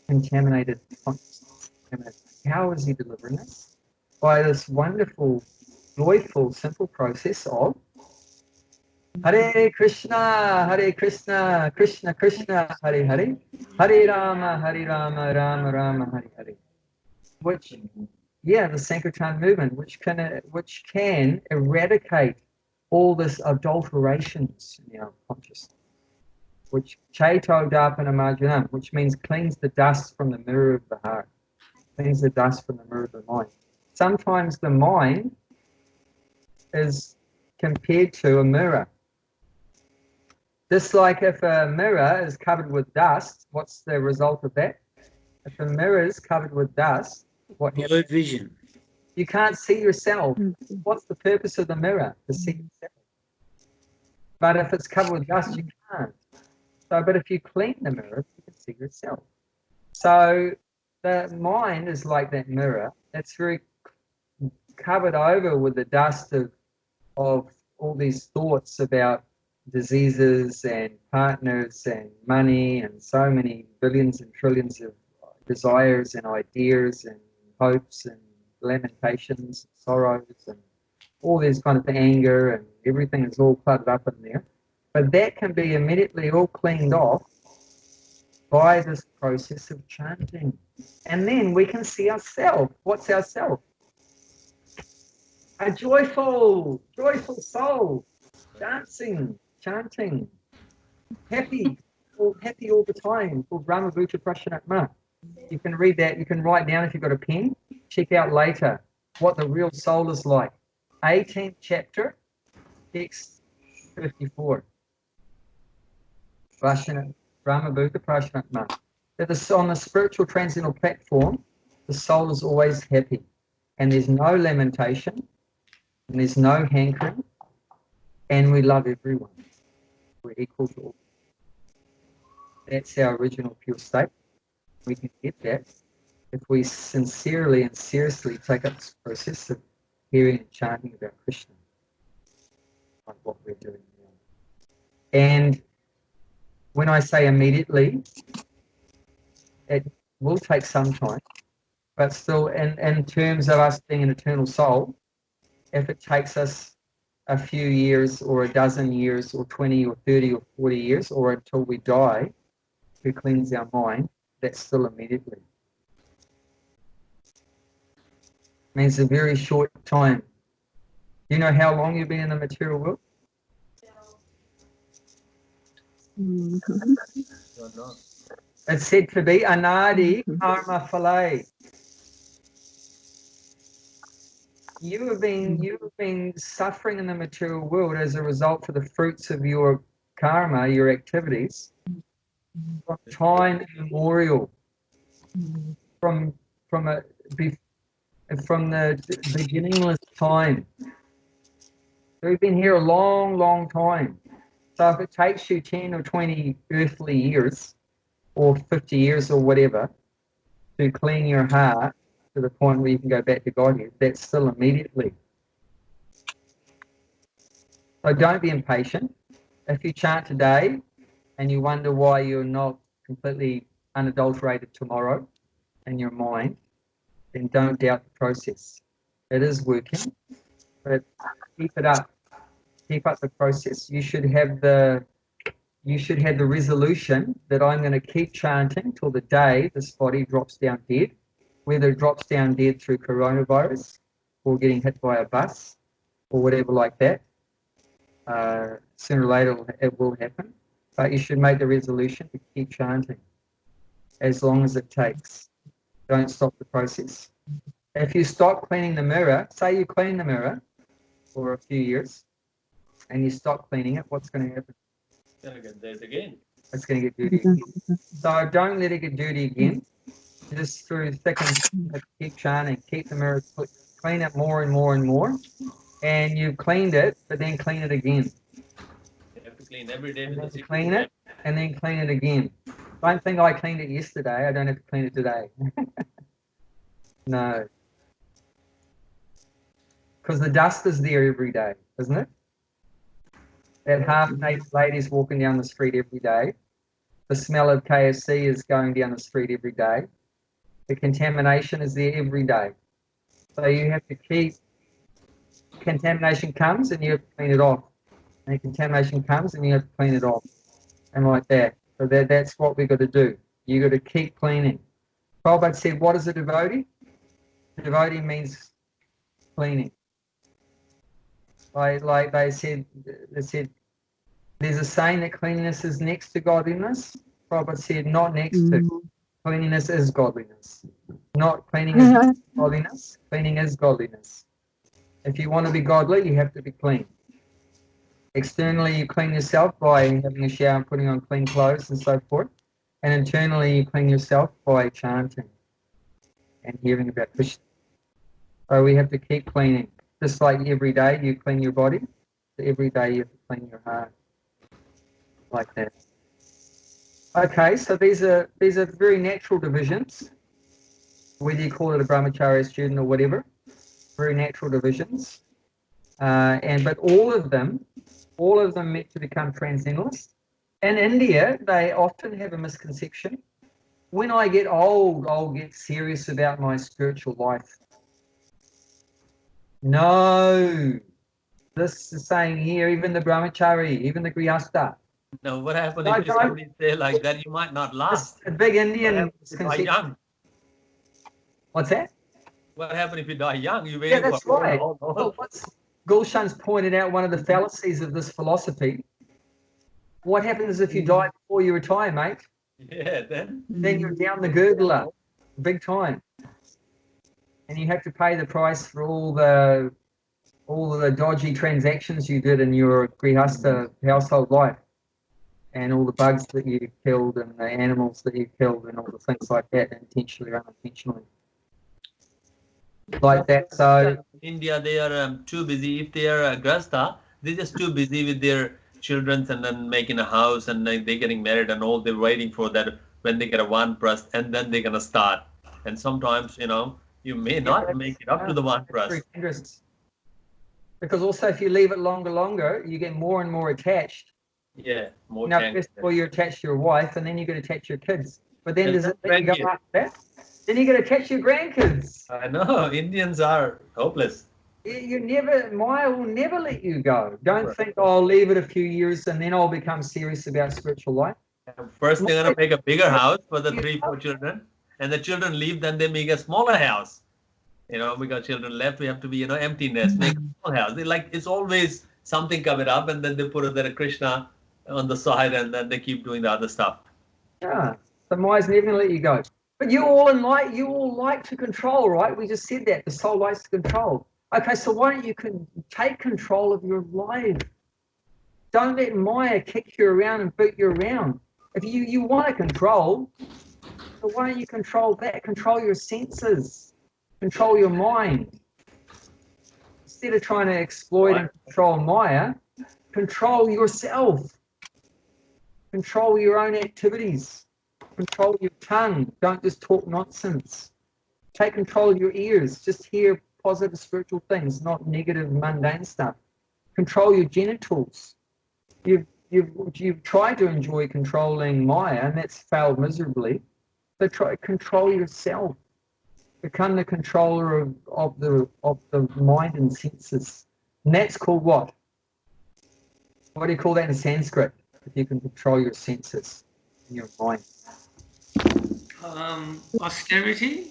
contaminated consciousness. How is he delivering us? By this wonderful, joyful, simple process of Hare Krishna, Krishna Krishna, Hare Hare, Hare Rama, Rama Rama, Hare Hare. the Sankirtan movement, which can eradicate all this adulterations in our consciousness, which Chaito Darpana Marjanam, which means cleans the dust from the mirror of the heart, cleans the dust from the mirror of the mind. Sometimes the mind is compared to a mirror. Just like if a mirror is covered with dust, what's the result of that? If a mirror is covered with dust, what happens? Blurred vision. You can't see yourself. What's the purpose of the mirror? To see yourself. But if it's covered with dust, you can't. So, but if you clean the mirror, you can see yourself. So the mind is like that mirror. It's very covered over with the dust of all these thoughts about diseases and partners and money and so many billions and trillions of desires and ideas and hopes and lamentations and sorrows and all this kind of anger, and everything is all cluttered up in there. But that can be immediately all cleaned off by this process of chanting. And then we can see ourselves. What's ourself? A joyful soul, dancing, chanting, happy all the time, called Brahma Bhuta Prashanatma. You can read that, you can write down if you've got a pen, check out later what the real soul is like. 18th chapter, text 54. Brahma Bhuta Prashanatma. That on the spiritual transcendental platform, the soul is always happy. And there's no lamentation, and there's no hankering, and we love everyone. We're equal to all. That's our original pure state. We can get that if we sincerely and seriously take up this process of hearing and chanting about Krishna, like what we're doing now. And when I say immediately, it will take some time, but still, in terms of us being an eternal soul, if it takes us a few years or a dozen years or 20 or 30 or 40 years or until we die to cleanse our mind, that's still immediately. It means a very short time. Do you know how long you've been in the material world? It's said to be anadi karma phale. You have been suffering in the material world as a result of the fruits of your karma, your activities, from time immemorial, from the beginningless time. So we've been here a long, long time. So if it takes you 10 or 20 earthly years, or 50 years or whatever, to clean your heart to the point where you can go back to Godhead, that's still immediately. So don't be impatient. If you chant today and you wonder why you're not completely unadulterated tomorrow in your mind, then don't doubt the process. It is working, but keep it up. Keep up the process. You should have the resolution that I'm going to keep chanting till the day this body drops down dead, whether it drops down dead through coronavirus or getting hit by a bus or whatever like that. Sooner or later it will happen, but you should make the resolution to keep chanting as long as it takes. Don't stop the process. If you stop cleaning the mirror, say you clean the mirror for a few years and you stop cleaning it, what's going to happen? It's going to get dirty again. It's going to get dirty again. So don't let it get dirty again. Just through thick and thin, keep chanting, keep the mirror, clean it more and more and more. And you've cleaned it, but then clean it again. You have to clean every day. And then clean it, and then clean it again. Don't think I cleaned it yesterday, I don't have to clean it today. No. Because the dust is there every day, isn't it? That half-naked lady's walking down the street every day. The smell of KFC is going down the street every day. The contamination is there every day. So you have to keep, contamination comes and you have to clean it off. And contamination comes and you have to clean it off. And like that. So that's what we've got to do. You've got to keep cleaning. Prabhupada said, what is a devotee? Devotee means cleaning. Like they said, there's a saying that cleanliness is next to godliness. Prabhupada said, not next to. Cleanliness is godliness. Not cleaning is godliness. Cleaning is godliness. If you want to be godly, you have to be clean. Externally, you clean yourself by having a shower and putting on clean clothes and so forth. And internally, you clean yourself by chanting and hearing about Krishna. So we have to keep cleaning. Just like every day you clean your body, so every day you have to clean your heart. Like that. Okay, so these are very natural divisions, whether you call it a brahmacharya student or whatever, very natural divisions. But all of them meant to become transcendentalists. In India, they often have a misconception. When I get old, I'll get serious about my spiritual life. No, this is saying here, even the brahmachari, even the grihastha. Now, what happens if somebody say like that? You might not last. A big Indian die young. What's that? What happens if you die young? You Yeah, that's right. Well, Gulshan's pointed out one of the fallacies of this philosophy. What happens if you die before you retire, mate? Yeah, then you're down the gurgler, big time, and you have to pay the price for all the dodgy transactions you did in your grihastha household life, and all the bugs that you killed and the animals that you killed and all the things like that, intentionally or unintentionally. Like that. So India, they are too busy. If they are grihastha, they're just too busy with their children and then making a house and they're getting married and all. They're waiting for that when they get a one-prast and then they're gonna start. And sometimes, you may not make it up to the one-prast. Because also, if you leave it longer, you get more and more attached. Yeah, more. Now, first of all, you're attached to your wife, and then you get attached to your kids. But then you go after that. Then you get attached to your grandkids. I know Indians are hopeless. Maya will never let you go. Don't think, I'll leave it a few years and then I'll become serious about spiritual life. First, they're going to make a bigger house for the 3-4 children. And the children leave, then they make a smaller house. We got children left, we have to be, empty nest, make a small house. It's always something coming up and then they put a Krishna on the side and then they keep doing the other stuff. Yeah, so Maya's never going to let you go. But you all like to control, right? We just said that. The soul likes to control. Okay, so why don't you take control of your life? Don't let Maya kick you around and boot you around. If you want to control, so why don't you control that? Control your senses. Control your mind. Instead of trying to exploit and control Maya, control yourself. Control your own activities. Control your tongue. Don't just talk nonsense. Take control of your ears. Just hear positive spiritual things, not negative mundane stuff. Control your genitals. You've tried to enjoy controlling Maya, and that's failed miserably. So try to control yourself. Become the controller of the mind and senses. And that's called what? What do you call that in Sanskrit? If you can control your senses and your mind. Austerity?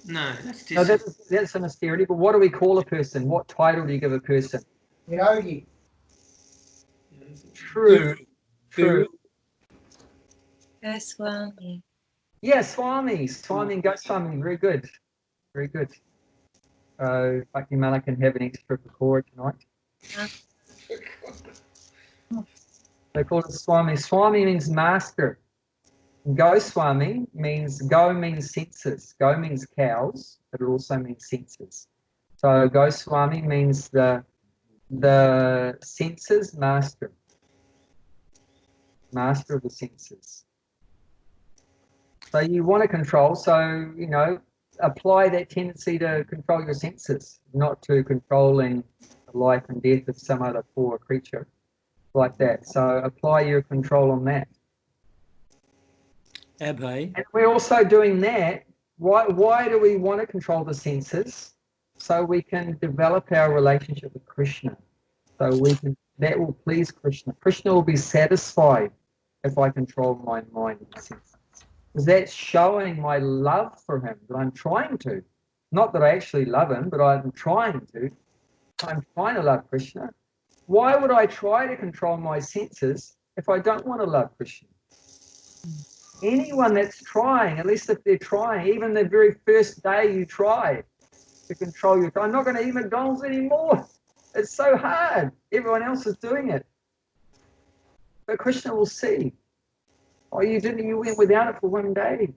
No, that's no, that's an austerity. But what do we call a person? What title do you give a person? Yogi. True. Swami. Yeah, Swami and Goswami. Very good. Very good. Bhakti Mala can have an extra record tonight. They call it Swami. Swami means master. Goswami means senses. Go means cows, but it also means senses. So Goswami means the senses master. Master of the senses. So you want to control, so apply that tendency to control your senses, not to controlling the life and death of some other poor creature like that. So apply your control on that. Abhay. And we're also doing that. Why do we want to control the senses? So we can develop our relationship with Krishna. So that will please Krishna. Krishna will be satisfied if I control my mind and senses. Because that's showing my love for him, that I'm trying to. Not that I actually love him, but I'm trying to. I'm trying to love Krishna. Why would I try to control my senses if I don't want to love Krishna? Anyone that's trying, at least if they're trying, even the very first day you try to control your, I'm not going to eat McDonald's anymore. It's so hard. Everyone else is doing it. But Krishna will see. Oh, you went without it for one day.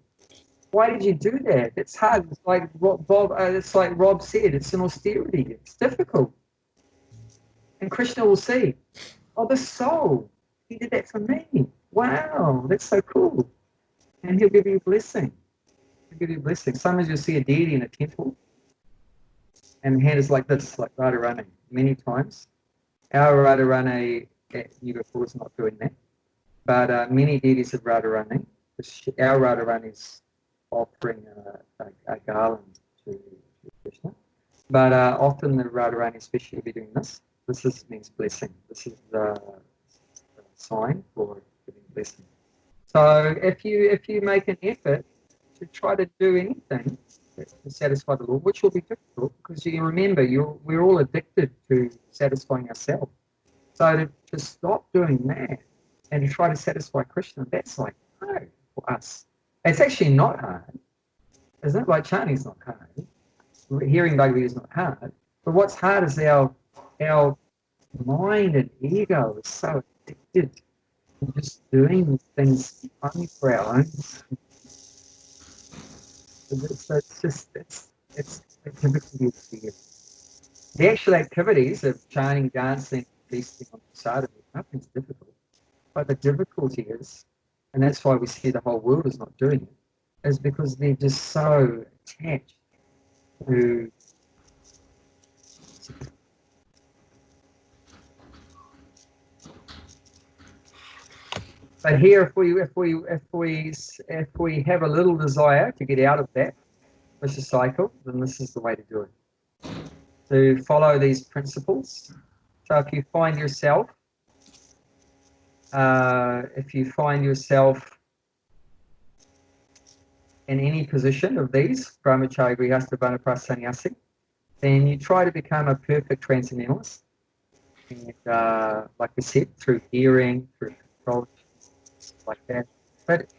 Why did you do that? It's hard. It's like Rob said, it's an austerity. It's difficult. And Krishna will see, oh, this soul, he did that for me. Wow, that's so cool. And he'll give you a blessing. He'll give you a blessing. Sometimes you'll see a deity in a temple, and the hand is like this, like Radharani, many times. Our Radharani at Newcastle is not doing that. But many deities of Radharani, our Radharani is offering a garland to Krishna. But often the Radharani especially will be doing this. This means blessing. This is the sign for giving blessing. So if you make an effort to try to do anything to satisfy the Lord, which will be difficult because you remember we're all addicted to satisfying ourselves. So to stop doing that and to try to satisfy Krishna, that's like hard for us. It's actually not hard, isn't it? Like chanting is not hard. Hearing Bhagavad Gita is not hard. But what's hard is our mind and ego is so addicted to just doing these things only for our own. So it's activity of fear. The actual activities of chanting, dancing, feasting on prasadam, nothing's difficult. But the difficulty is, and that's why we see the whole world is not doing it, is because they're just so attached to. But here, if we have a little desire to get out of that vicious cycle, then this is the way to do it. To follow these principles. So if you find yourself, in any position of these, brahmachari, grihastha, vanaprastha, sannyasi, then you try to become a perfect transcendentalist. And like we said, through hearing, through control, like that. But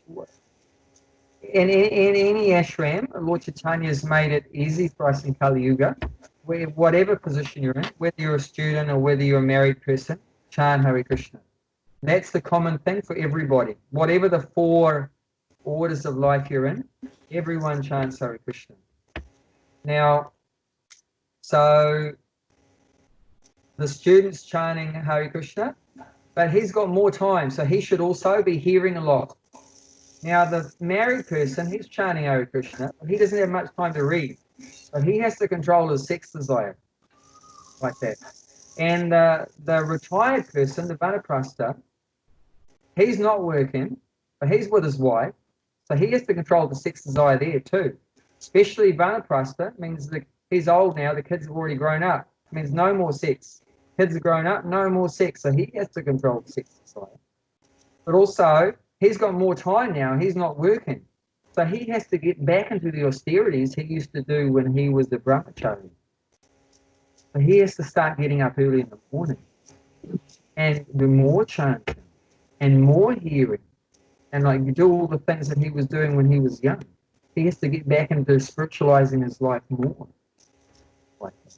in any ashram, Lord Chaitanya has made it easy for us in Kali Yuga, where whatever position you're in, whether you're a student or whether you're a married person, chant Hare Krishna. That's the common thing for everybody. Whatever the 4 orders of life you're in, everyone chants Hare Krishna. Now, so the student's chanting Hare Krishna, but he's got more time, so he should also be hearing a lot. Now, the married person, he's chanting Hare Krishna, but he doesn't have much time to read. So he has to control his sex desire, like that. And the retired person, the vanaprastha, he's not working, but he's with his wife, so he has to control the sex desire there too. Especially vanaprastha means that he's old now, the kids have already grown up. It means no more sex. Kids are grown up, no more sex, so he has to control the sex desire. But also, he's got more time now, he's not working. So he has to get back into the austerities he used to do when he was a brahmachari. So he has to start getting up early in the morning and do more chanting and more hearing and like do all the things that he was doing when he was young. He has to get back into spiritualizing his life more. Like that.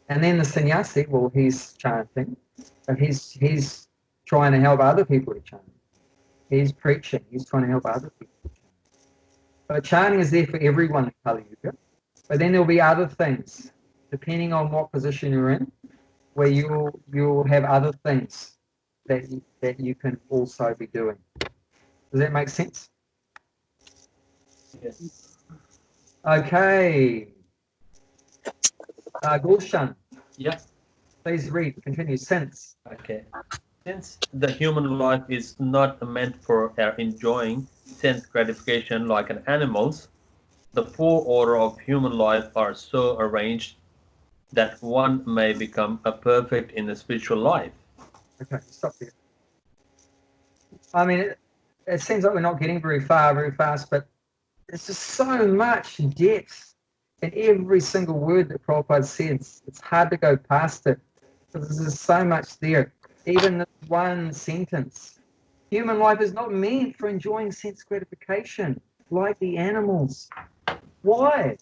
And then the sannyasi, well, he's chanting, but he's trying to help other people to chant. He's preaching, he's trying to help other people to chant. But chanting is there for everyone in Kali Yuga. But then there'll be other things, depending on what position you're in, where you'll have other things that you can also be doing. Does that make sense? Yes. Okay. Gulshan. Yeah. Please read. Continue. Since. Okay. Since the human life is not meant for our enjoying sense gratification like an animal's, the 4 order of human life are so arranged that one may become a perfect in the spiritual life. Okay, stop there. I mean, it seems like we're not getting very fast, but there's just so much depth And every single word that Prabhupada says, it's hard to go past it because there's so much there. Even this one sentence. Human life is not meant for enjoying sense gratification like the animals. Why?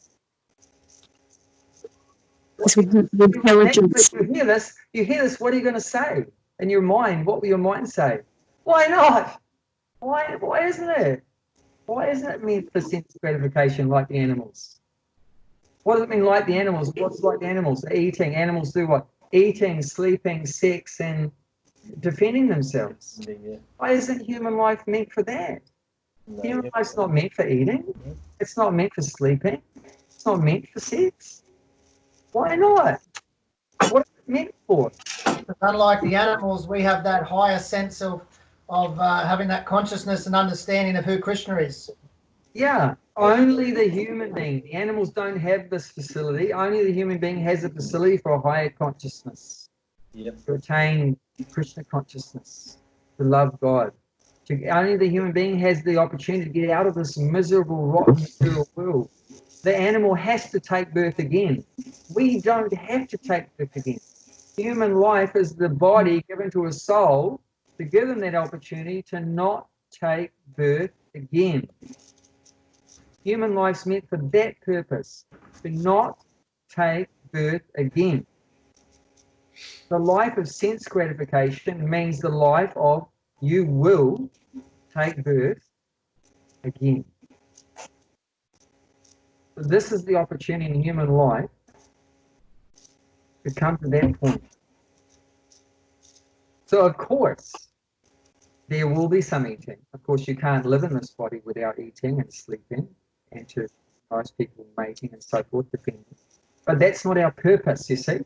Because we have the intelligence. You hear this, what are you going to say? In your mind, what will your mind say? Why not? Why isn't it? Why isn't it meant for sense gratification like the animals? What does it mean like the animals? What's like the animals? Eating. Animals do what? Eating, sleeping, sex, and defending themselves. Yeah. Why isn't human life meant for that? No, Human yeah. life's not meant for eating. It's not meant for sleeping. It's not meant for sex. Why not? What is it meant for? Unlike the animals, we have that higher sense of having that consciousness and understanding of who Krishna is. Yeah, only the human being. The animals don't have this facility. Only the human being has a facility for a higher consciousness. Yep. To attain Krishna consciousness, to love God. Only the human being has the opportunity to get out of this miserable, rotten material world. The animal has to take birth again. We don't have to take birth again. Human life is the body given to a soul to give them that opportunity to not take birth again. Human life's meant for that purpose, to not take birth again. The life of sense gratification means the life of you will take birth again. So this is the opportunity in human life to come to that point. So of course, there will be some eating. Of course, you can't live in this body without eating and sleeping and to most people mating and so forth, depending. But that's not our purpose, you see.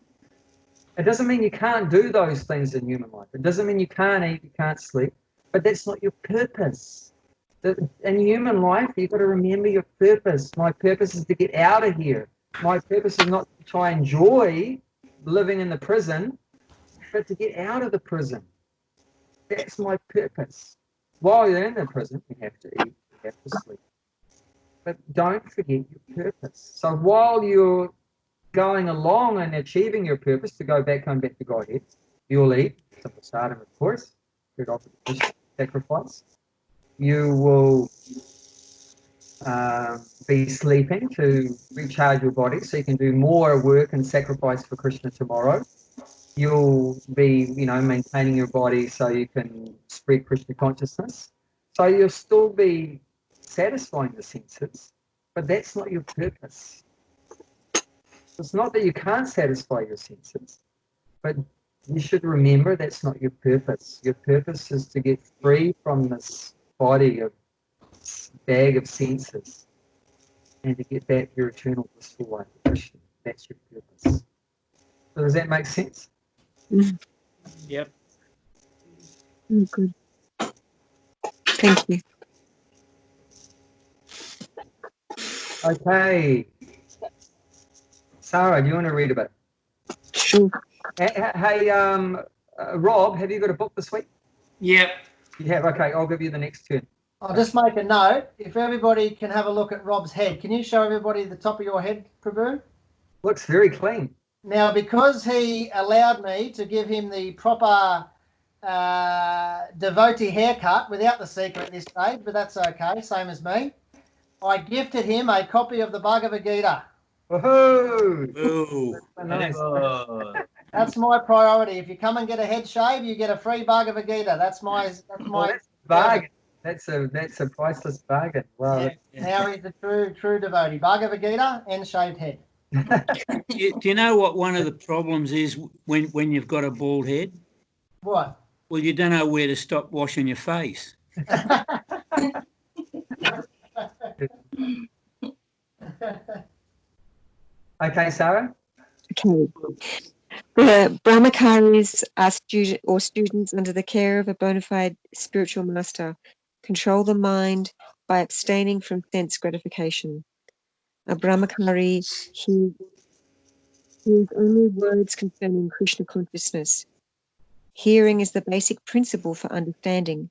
It doesn't mean you can't do those things in human life. It doesn't mean you can't eat, you can't sleep, but that's not your purpose. In human life, you've got to remember your purpose. My purpose is to get out of here. My purpose is not to try and enjoy living in the prison, but to get out of the prison. That's my purpose. While you're in the prison, you have to eat, you have to sleep. But don't forget your purpose. So while you're going along and achieving your purpose to go back home, back to Godhead, you'll eat, some prasadam, of course, good offer to Krishna, sacrifice. You will be sleeping to recharge your body so you can do more work and sacrifice for Krishna tomorrow. You'll be, maintaining your body so you can spread Krishna consciousness. So you'll still be satisfying the senses, but that's not your purpose. It's not that you can't satisfy your senses, but you should remember that's not your purpose. Your purpose is to get free from this body of bag of senses and to get back your eternal blissful life. That's your purpose. So does that make sense? Yep. Good. Thank you. Okay. Sarah, do you want to read a bit? Sure. Hey, Rob, have you got a book this week? Yep. You have? Okay, I'll give you the next turn. I'll just make a note. If everybody can have a look at Rob's head, can you show everybody the top of your head, Prabhu? Looks very clean. Now, because he allowed me to give him the proper devotee haircut without the secret this stage, but that's okay, same as me, I gifted him a copy of the Bhagavad Gita. Woohoo! Ooh. Nice. That's my priority. If you come and get a head shave, you get a free Bhagavad Gita. That's my Bargain. That's a priceless bargain. Wow. Yeah. Now he's a true devotee. Bhagavad Gita and shaved head. Do you know what one of the problems is when you've got a bald head? What? Well, you don't know where to stop washing your face. Okay, Sarah? Okay. The Brahmacharis are students under the care of a bona fide spiritual master. Control the mind by abstaining from sense gratification. A Brahmachari hears only words concerning Krishna consciousness. Hearing is the basic principle for understanding,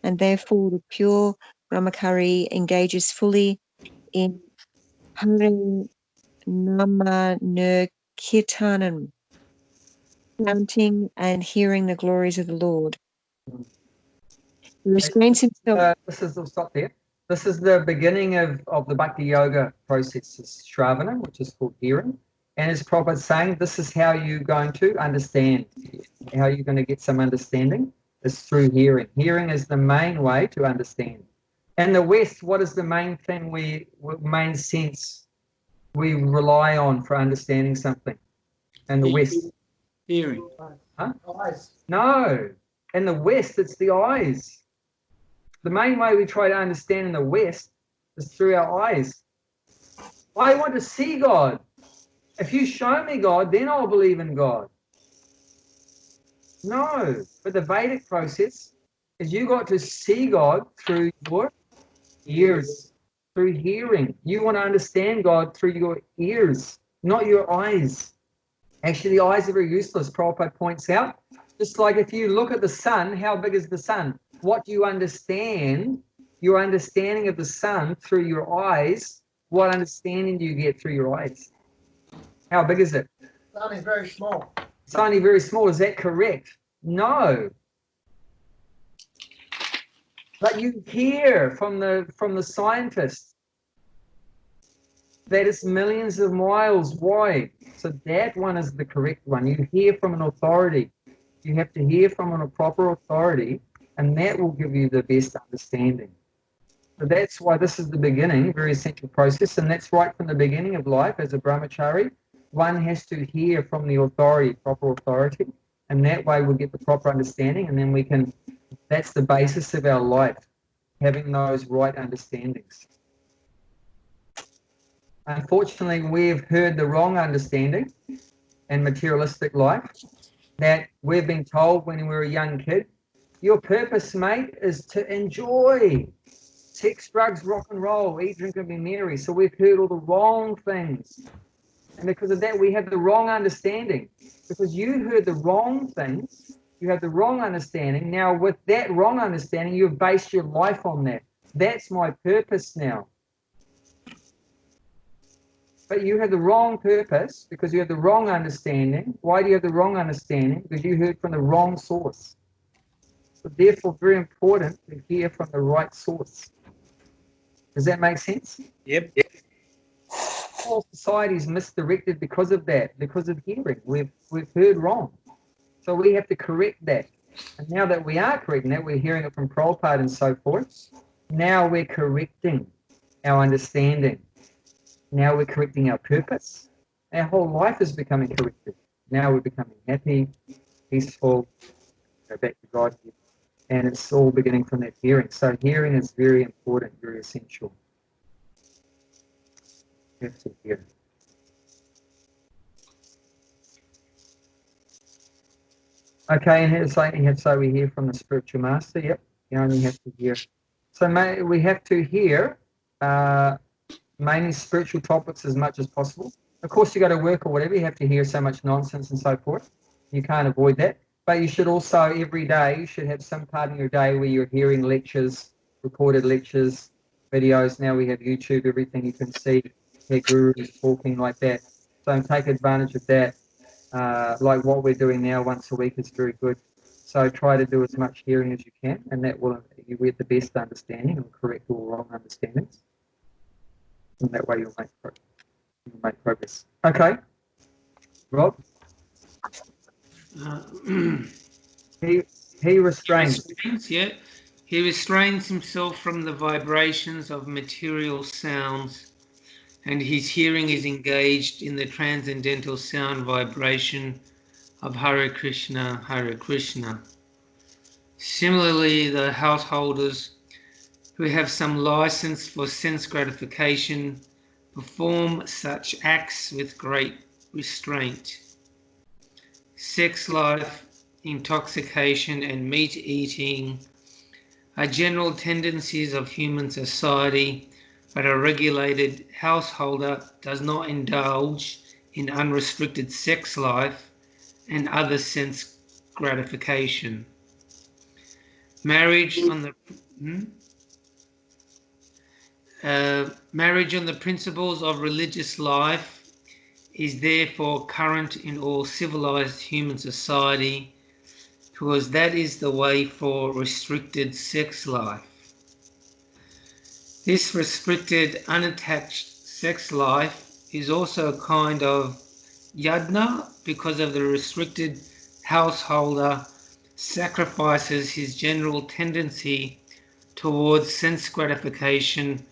and therefore the pure Brahmachari engages fully in Hare nama kirtanam, counting and hearing the glories of the Lord. He restrains himself. We'll stop there. This is the beginning of the Bhakti Yoga process, is Shravana, which is called hearing. And as Prabhupada is saying, this is how you're going to understand, how you're going to get some understanding, is through hearing. Hearing is the main way to understand. In the West, what is the main thing main sense we rely on for understanding something? In the West? Hearing. Huh? Eyes. No. In the West, it's the eyes. The main way we try to understand in the West is through our eyes. I want to see God. If you show me God, then I'll believe in God. No, but the Vedic process is you got to see God through your ears, through hearing. You want to understand God through your ears, not your eyes. Actually, the eyes are very useless, Prabhupada points out. Just like if you look at the sun, how big is the sun? What do you understand? Your understanding of the sun through your eyes, what understanding do you get through your eyes? How big is it? The sun is very small. It's only very small. Is that correct? No. But you hear from the scientists that it's millions of miles wide. So that one is the correct one. You hear from an authority. You have to hear from a proper authority, and that will give you the best understanding. So that's why this is the beginning, very essential process, and that's right from the beginning of life as a brahmachari. One has to hear from the authority, proper authority, and that way we'll get the proper understanding, and then we can, that's the basis of our life, having those right understandings. Unfortunately, we've heard the wrong understanding in materialistic life, that we've been told when we were a young kid, your purpose, mate, is to enjoy sex, drugs, rock and roll, eat, drink, and be merry. So we've heard all the wrong things. And because of that, we have the wrong understanding. Because you heard the wrong things, you have the wrong understanding. Now, with that wrong understanding, you've based your life on that. That's my purpose now. But you have the wrong purpose because you have the wrong understanding. Why do you have the wrong understanding? Because you heard from the wrong source. So therefore, very important to hear from the right source. Does that make sense? Yep. Whole society is misdirected because of that, because of hearing. We've heard wrong. So we have to correct that. And now that we are correcting that, we're hearing it from Prabhupada and so forth. Now we're correcting our understanding. Now we're correcting our purpose. Our whole life is becoming corrected. Now we're becoming happy, peaceful, go back to God. And it's all beginning from that hearing. So hearing is very important, very essential. You have to hear. Okay, and so we hear from the spiritual master. Yep, you only have to hear. So we have to hear mainly spiritual topics as much as possible. Of course, you go to work or whatever, you have to hear so much nonsense and so forth. You can't avoid that. But you should also, every day, you should have some part in your day where you're hearing lectures, recorded lectures, videos. Now we have YouTube, everything you can see, their gurus talking like that. So take advantage of that. Like what we're doing now once a week is very good. So try to do as much hearing as you can, and that will you get the best understanding and correct all wrong understandings. And that way you'll make progress. Okay, Rob. He restrains. Yeah, he restrains himself from the vibrations of material sounds, and his hearing is engaged in the transcendental sound vibration of Hare Krishna, Hare Krishna. Similarly, the householders who have some license for sense gratification perform such acts with great restraint. Sex life, intoxication, and meat eating are general tendencies of human society, but a regulated householder does not indulge in unrestricted sex life and other sense gratification. Marriage on the principles of religious life is therefore current in all civilized human society, because that is the way for restricted sex life. This restricted, unattached sex life is also a kind of yajna, because of the restricted householder sacrifices his general tendency towards sense gratification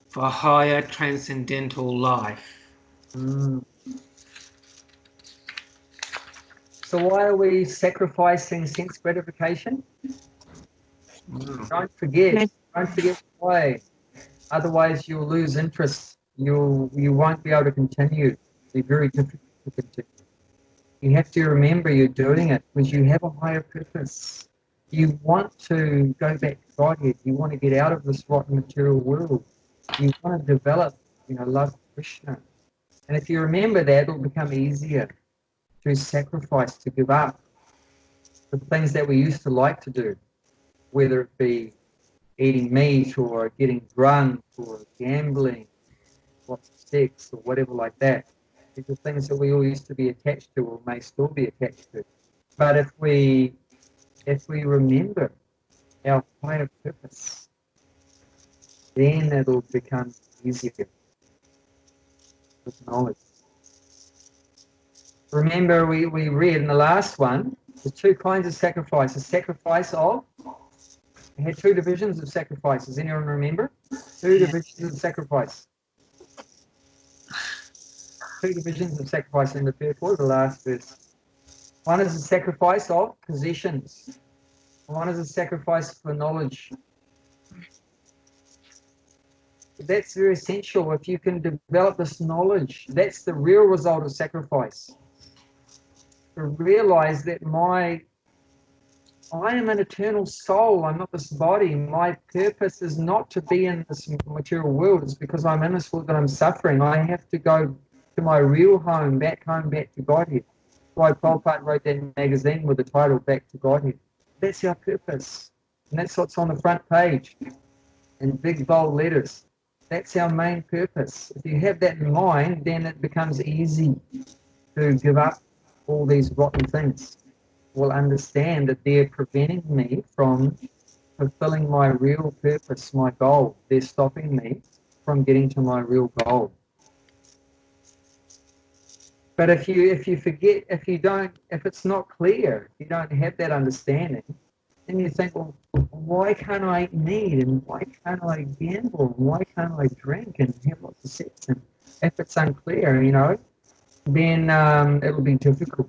for higher transcendental life. So why are we sacrificing sense gratification? Don't forget why. Otherwise you'll lose interest. You won't be able to continue. It'll be very difficult to continue. You have to remember you're doing it because you have a higher purpose. You want to go back to Godhead. You want to get out of this rotten material world. You want to develop, love Krishna. And if you remember that, it'll become easier to sacrifice, to give up the things that we used to like to do, whether it be eating meat or getting drunk or gambling, lots of sex or whatever like that. These are things that we all used to be attached to or may still be attached to. But if we remember our higher purpose, then it'll become easier with knowledge. Remember, we read in the last one, the two kinds of sacrifices. Sacrifice of, we had two divisions of sacrifices. Anyone remember? Two divisions of sacrifice. Two divisions of sacrifice in the purport, the last verse. One is a sacrifice of possessions. One is a sacrifice for knowledge. That's very essential. If you can develop this knowledge, that's the real result of sacrifice. To realize that I am an eternal soul. I'm not this body. My purpose is not to be in this material world. It's because I'm in this world that I'm suffering. I have to go to my real home, back to Godhead. That's why Prabhupada wrote that magazine with the title, Back to Godhead. That's our purpose. And that's what's on the front page in big bold letters. That's our main purpose. If you have that in mind, then it becomes easy to give up all these rotten things. Will understand that they're preventing me from fulfilling my real purpose, my goal. They're stopping me from getting to my real goal. But if you forget, if it's not clear, if you don't have that understanding, then you think, well, why can't I eat meat, and why can't I gamble, and why can't I drink and have lots of sex? And if it's unclear, then it'll be difficult.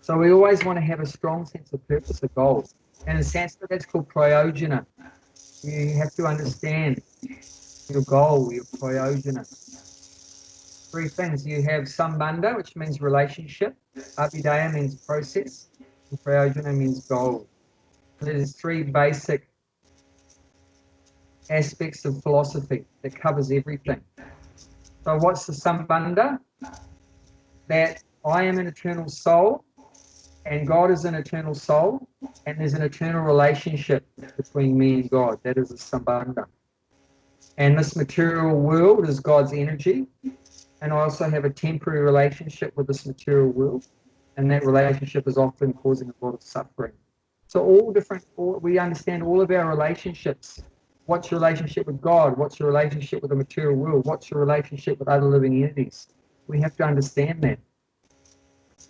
So we always want to have a strong sense of purpose, a goal. And in Sanskrit, that's called prayojana. You have to understand your goal, your prayojana. Three things. You have sambandha, which means relationship. Abhidaya means process. And prayojana means goal. There's three basic aspects of philosophy that covers everything. So what's the sambandha? That I am an eternal soul, and God is an eternal soul, and there's an eternal relationship between me and God. That is a sambandha. And this material world is God's energy, and I also have a temporary relationship with this material world, and that relationship is often causing a lot of suffering. So we understand all of our relationships. What's your relationship with God? What's your relationship with the material world? What's your relationship with other living entities? We have to understand that.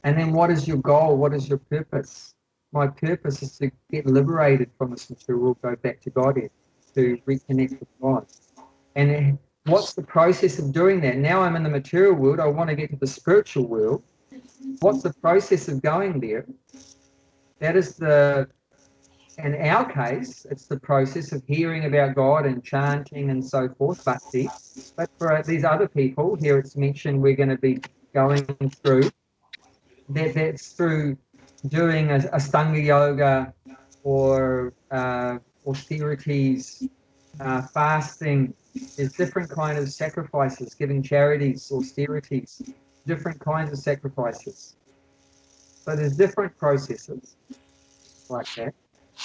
And then what is your goal? What is your purpose? My purpose is to get liberated from this material world, go back to Godhead, to reconnect with God. And what's the process of doing that? Now I'm in the material world, I want to get to the spiritual world. What's the process of going there? That is in our case, it's the process of hearing about God and chanting and so forth, bhakti. But for these other people, here it's mentioned we're going to be going through, that's through doing Astanga yoga or austerities, fasting. There's different kinds of sacrifices, giving charities, austerities, different kinds of sacrifices. So there's different processes like that.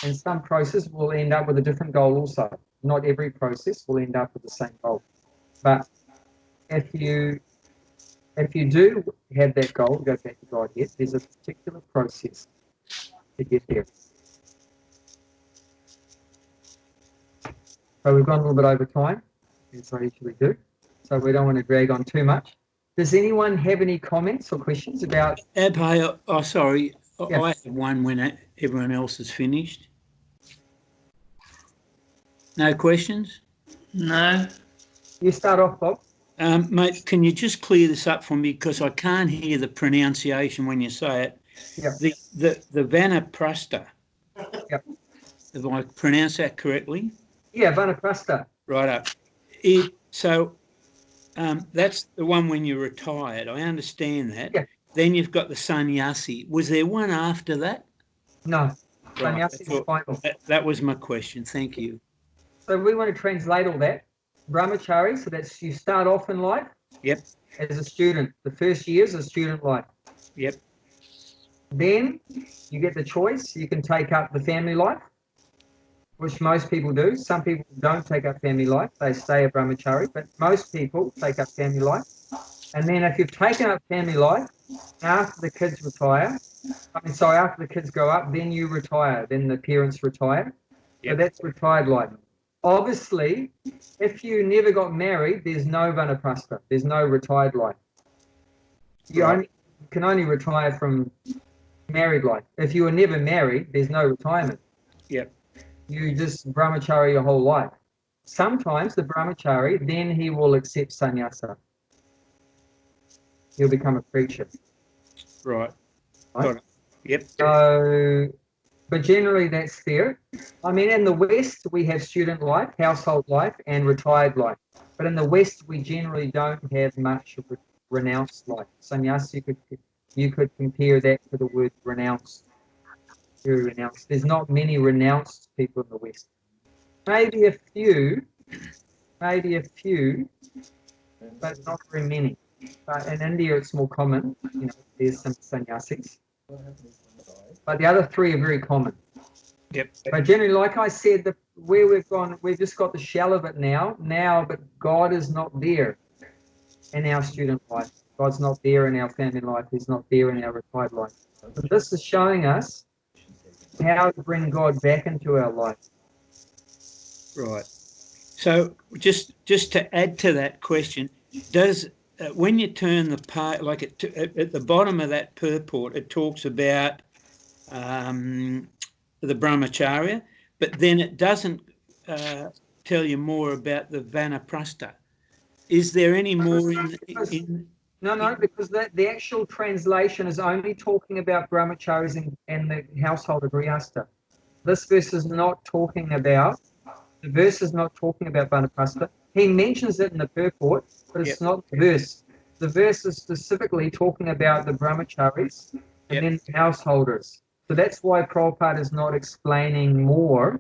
And some process will end up with a different goal also. Not every process will end up with the same goal. But if you if you do have that goal, go back to Godhead, there's a particular process to get there. So we've gone a little bit over time, as I usually do. So we don't want to drag on too much. Does anyone have any comments or questions about? Abhay, oh, sorry, Yeah. I have one when everyone else is finished. No questions? No. You start off, Bob. Mate, can you just clear this up for me, because I can't hear the pronunciation when you say it. Yeah. The Vanaprastha. Yep. If I pronounce that correctly? Yeah, Vanaprastha. Right up. So that's the one when you're retired. I understand that. Yeah. Then you've got the sannyasi. Was there one after that? No. Right. Sannyasi is final. That was my question. Thank you. So we want to translate all that. Brahmachari, so that's you start off in life. Yep. As a student. The first year is a student life. Yep. Then you get the choice. You can take up the family life, which most people do. Some people don't take up family life. They stay a brahmachari, but most people take up family life. And then if you've taken up family life, after the kids retire, after the kids grow up, then you retire. Then the parents retire. Yep. So that's retired life. Obviously, if you never got married, there's no vanaprastha. There's no retired life. You can only retire from married life. If you were never married, there's no retirement. Yep. You just brahmachari your whole life. Sometimes the brahmachari, then he will accept sannyasa. He'll become a preacher. Right. Right? Got it. Yep. So, but generally that's fair. I mean, in the West, we have student life, household life, and retired life. But in the West, we generally don't have much of a renounced life. Sannyasa, you could compare that to the word renounced. Very renounced. There's not many renounced people in the West. Maybe a few, but not very many. In India, it's more common. You know, there's some sannyasis. But the other three are very common. Yep. But generally, like I said, where we've gone, we've just got the shell of it now, but God is not there in our student life. God's not there in our family life. He's not there in our retired life. So this is showing us how to bring God back into our life. Right. So just to add to that question, does when you turn the part, like at the bottom of that purport, it talks about the brahmacharya, but then it doesn't tell you more about the vanaprastha. Is there any more in No, because the actual translation is only talking about brahmacharis and the household of grihastha. This verse is not talking about, vanaprastha. He mentions it in the purport, but it's not the verse. The verse is specifically talking about the brahmacharis and then the householders. So that's why Prabhupada is not explaining more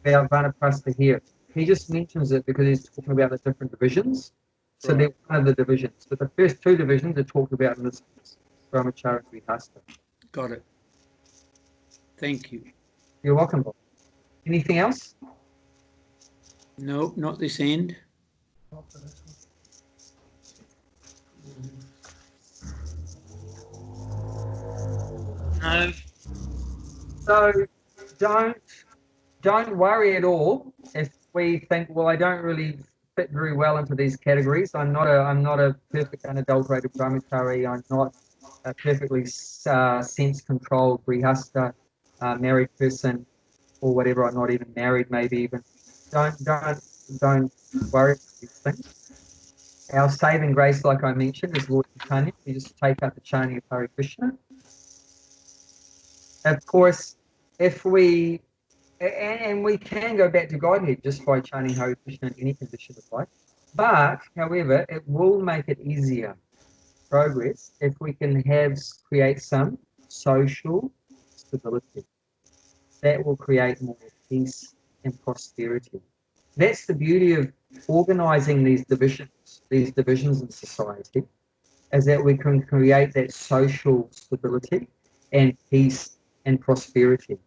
about vanaprastha here. He just mentions it because he's talking about the different divisions. So they're one of the divisions. But the first two divisions are talked about in this brahmachari and grihastha. Got it. Thank you. You're welcome, Bob. Anything else? No, not this end. No. So don't worry at all if we think, well, I don't really fit very well into these categories. I'm not a perfect unadulterated brahmachari. I'm not a perfectly sense-controlled grihastha, married person, or whatever. I'm not even married, maybe even. Don't worry about these things. Our saving grace, like I mentioned, is Lord Chaitanya. You just take up the chanting of Hare Krishna. Of course, if we can go back to Godhead just by chanting Hare Krishna in any condition of life. But, however, it will make it easier progress if we can create some social stability. That will create more peace and prosperity. That's the beauty of organizing these divisions in society, is that we can create that social stability and peace and prosperity.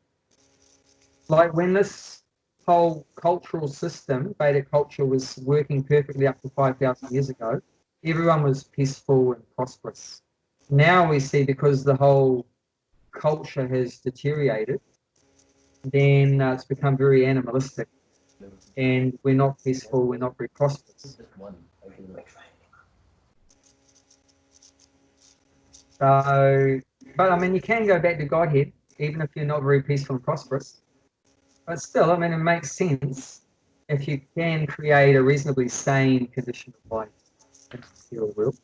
Like when this whole cultural system, Vedic culture, was working perfectly up to 5,000 years ago, everyone was peaceful and prosperous. Now we see, because the whole culture has deteriorated, then it's become very animalistic, and we're not peaceful, we're not very prosperous. So, but I mean, you can go back to Godhead, even if you're not very peaceful and prosperous. But still, I mean, it makes sense if you can create a reasonably sane condition of life in the material world.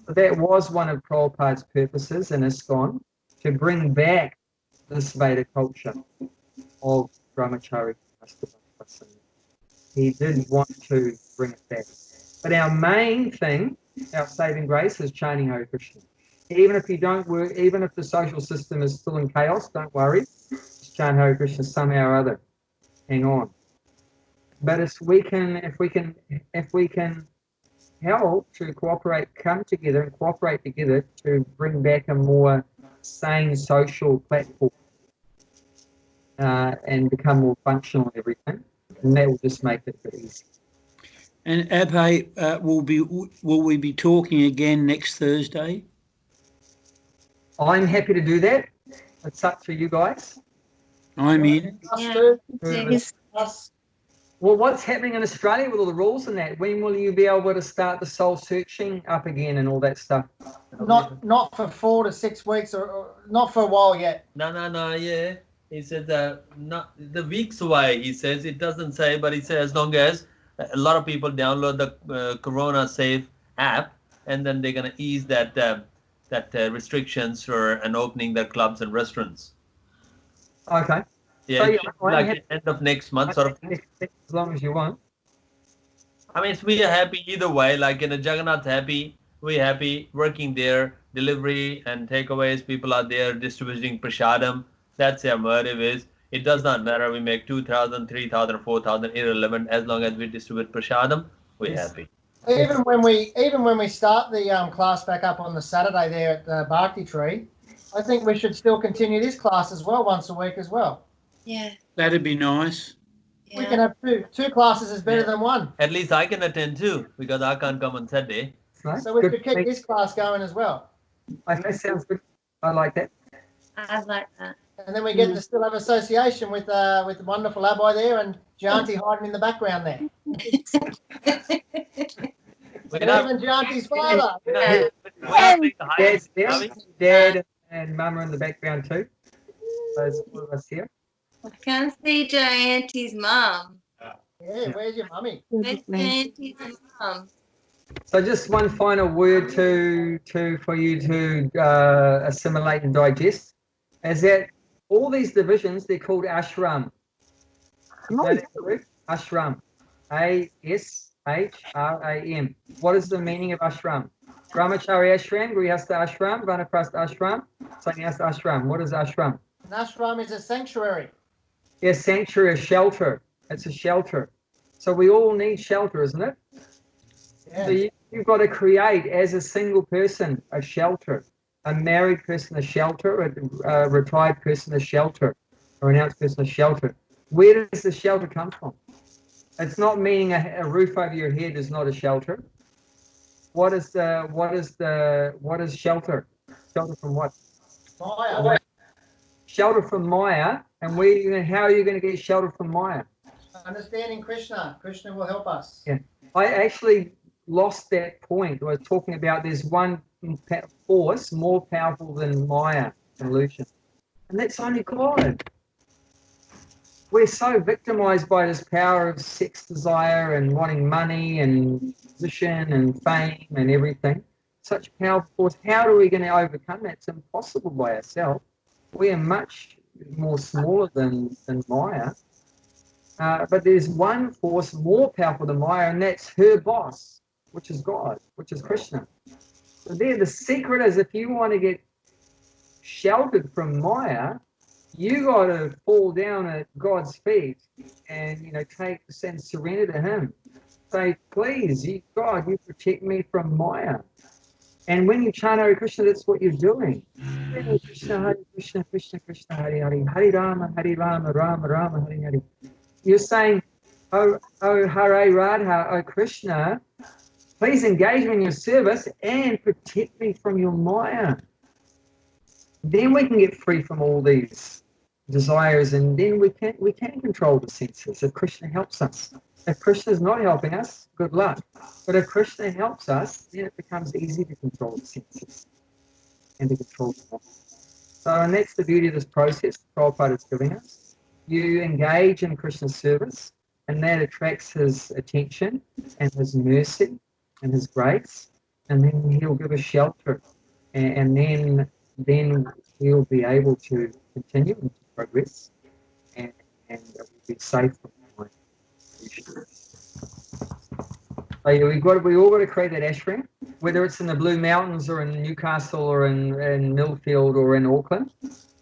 But that was one of Prabhupada's purposes in ISKCON, to bring back this Vedic culture of brahmachari. He did want to bring it back. But our main thing, our saving grace, is chanting Hare Krishna. Even if you don't work, even if the social system is still in chaos, don't worry. Just chant Hare Krishna somehow or other. Hang on. But if we can help to cooperate, come together and cooperate together to bring back a more sane social platform and become more functional and everything, and that will just make it very easy. And Abhay, will we be talking again next Thursday? I'm happy to do that. It's up to you guys. I'm in. Well, what's happening in Australia with all the rules and that? When will you be able to start the soul searching up again and all that stuff? Not for 4 to 6 weeks, or not for a while yet. No, yeah. He said not the weeks away. He says it doesn't say, but he says as long as a lot of people download the Corona Safe app, and then they're gonna ease that restrictions for and opening their clubs and restaurants. Okay. Yeah, So, like the end of next month, sort of. As long as you want. I mean, we are happy either way. Like in a Jagannath happy, we're happy working there, delivery and takeaways. People are there distributing prasadam. That's their motive is. It does not matter. We make 2,000, 3,000, 4,000, irrelevant. As long as we distribute prasadam, we're happy. Even when we start the class back up on the Saturday there at the Bhakti Tree, I think we should still continue this class as well, once a week as well. Yeah. That'd be nice. Yeah. We can have two classes is better than one. At least I can attend too, because I can't come on Saturday. Nice. So we Good. could keep this class going as well. That sounds good. I like that. I like that. And then we get to still have association with the wonderful Abhay there and Janti hiding in the background there. We And can even Janti's father. Dad and Mum are in the background too. Those four of us here. I can't see Joe Auntie's mum. Yeah, where's your mummy? Where's Joe Auntie's mum? So just one final word for you to assimilate and digest is that all these divisions, they're called ashram. Ashram. A-S-H-R-A-M. What is the meaning of ashram? Brahmachari ashram, Grihastha ashram, Vanaprastha ashram, Sannyasa ashram. What is ashram? An ashram is a sanctuary. Yes, sanctuary, a shelter. It's a shelter. So we all need shelter, isn't it? Yeah. So you've got to create as a single person a shelter. A married person a shelter, a retired person a shelter, a renounced person a shelter. Where does the shelter come from? It's not meaning a roof over your head is not a shelter. What is shelter? Shelter from what? Maya. Shelter from Maya. And how are you going to get shelter from Maya? Understanding Krishna. Krishna will help us. Yeah. I actually lost that point. I was talking about there's one force more powerful than Maya, illusion. And that's only God. We're so victimized by this power of sex desire and wanting money and position and fame and everything. Such powerful force. How are we going to overcome that? It's impossible by ourselves. We are much more smaller than Maya. But there's one force more powerful than Maya, and that's her boss, which is God, which is Krishna. So there, the secret is if you want to get sheltered from Maya, you got to fall down at God's feet and and surrender to Him. Say, please, God, you protect me from Maya. And when you chant Hare Krishna, that's what you're doing. Hare Krishna, Hare Krishna, Krishna Krishna, Hare Hare, Hare Rama, Rama, Rama, Hare Hare. You're saying, oh Hare Radha, oh Krishna, Please engage me in your service and protect me from your Maya. Then we can get free from all these desires, and then we can control the senses if Krishna helps us. If Krishna is not helping us, good luck. But if Krishna helps us, then it becomes easy to control the senses and to control the mind. So, and that's the beauty of this process Prabhupada is giving us. You engage in Krishna's service, and that attracts his attention and his mercy and his grace, and then he'll give us shelter, and then we'll be able to continue and to progress, and we'll be safe from mind. So we all got to create that ashram, whether it's in the Blue Mountains or in Newcastle or in Millfield or in Auckland.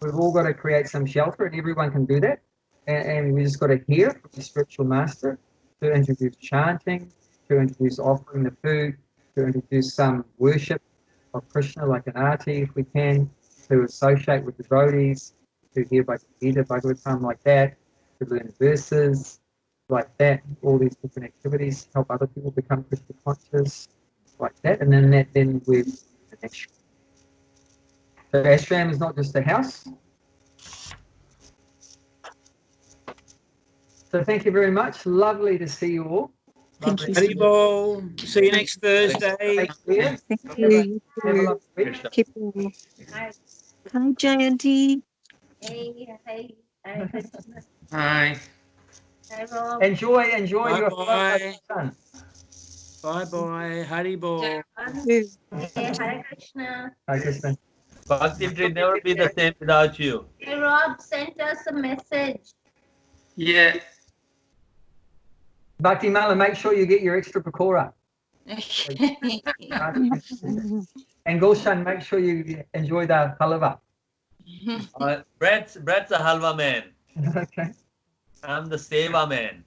We've all got to create some shelter, and everyone can do that. And we just got to hear from the spiritual master to introduce chanting, to introduce offering the food, to introduce some worship of Krishna like an arati if we can, to associate with the devotees, to hear Bhagavad Gita, Bhagavatam like that, to learn verses like that, all these different activities, help other people become Krishna conscious like that, and then we're an ashram. So ashram is not just a house. So thank you very much. Lovely to see you all. Thank you. Haribol. See you next Thursday. Yeah. Thank you. Have a lovely week. Krishna. Keep well. Hi. Hi, Jayanti. Hey, hey. Hare Krishna. Hi. Hi, Rob. Enjoy your Bye-bye. son. Bye-bye. Haribol. Hey, Hare Krishna. Hare Krishna. Bhakti Tree never be the same without you. Hey, Rob sent us a message. Yeah. Bhakti Mala, make sure you get your extra pakora. And Gulshan, make sure you enjoy the halava. Brett's a halwa man. Okay. I'm the seva man.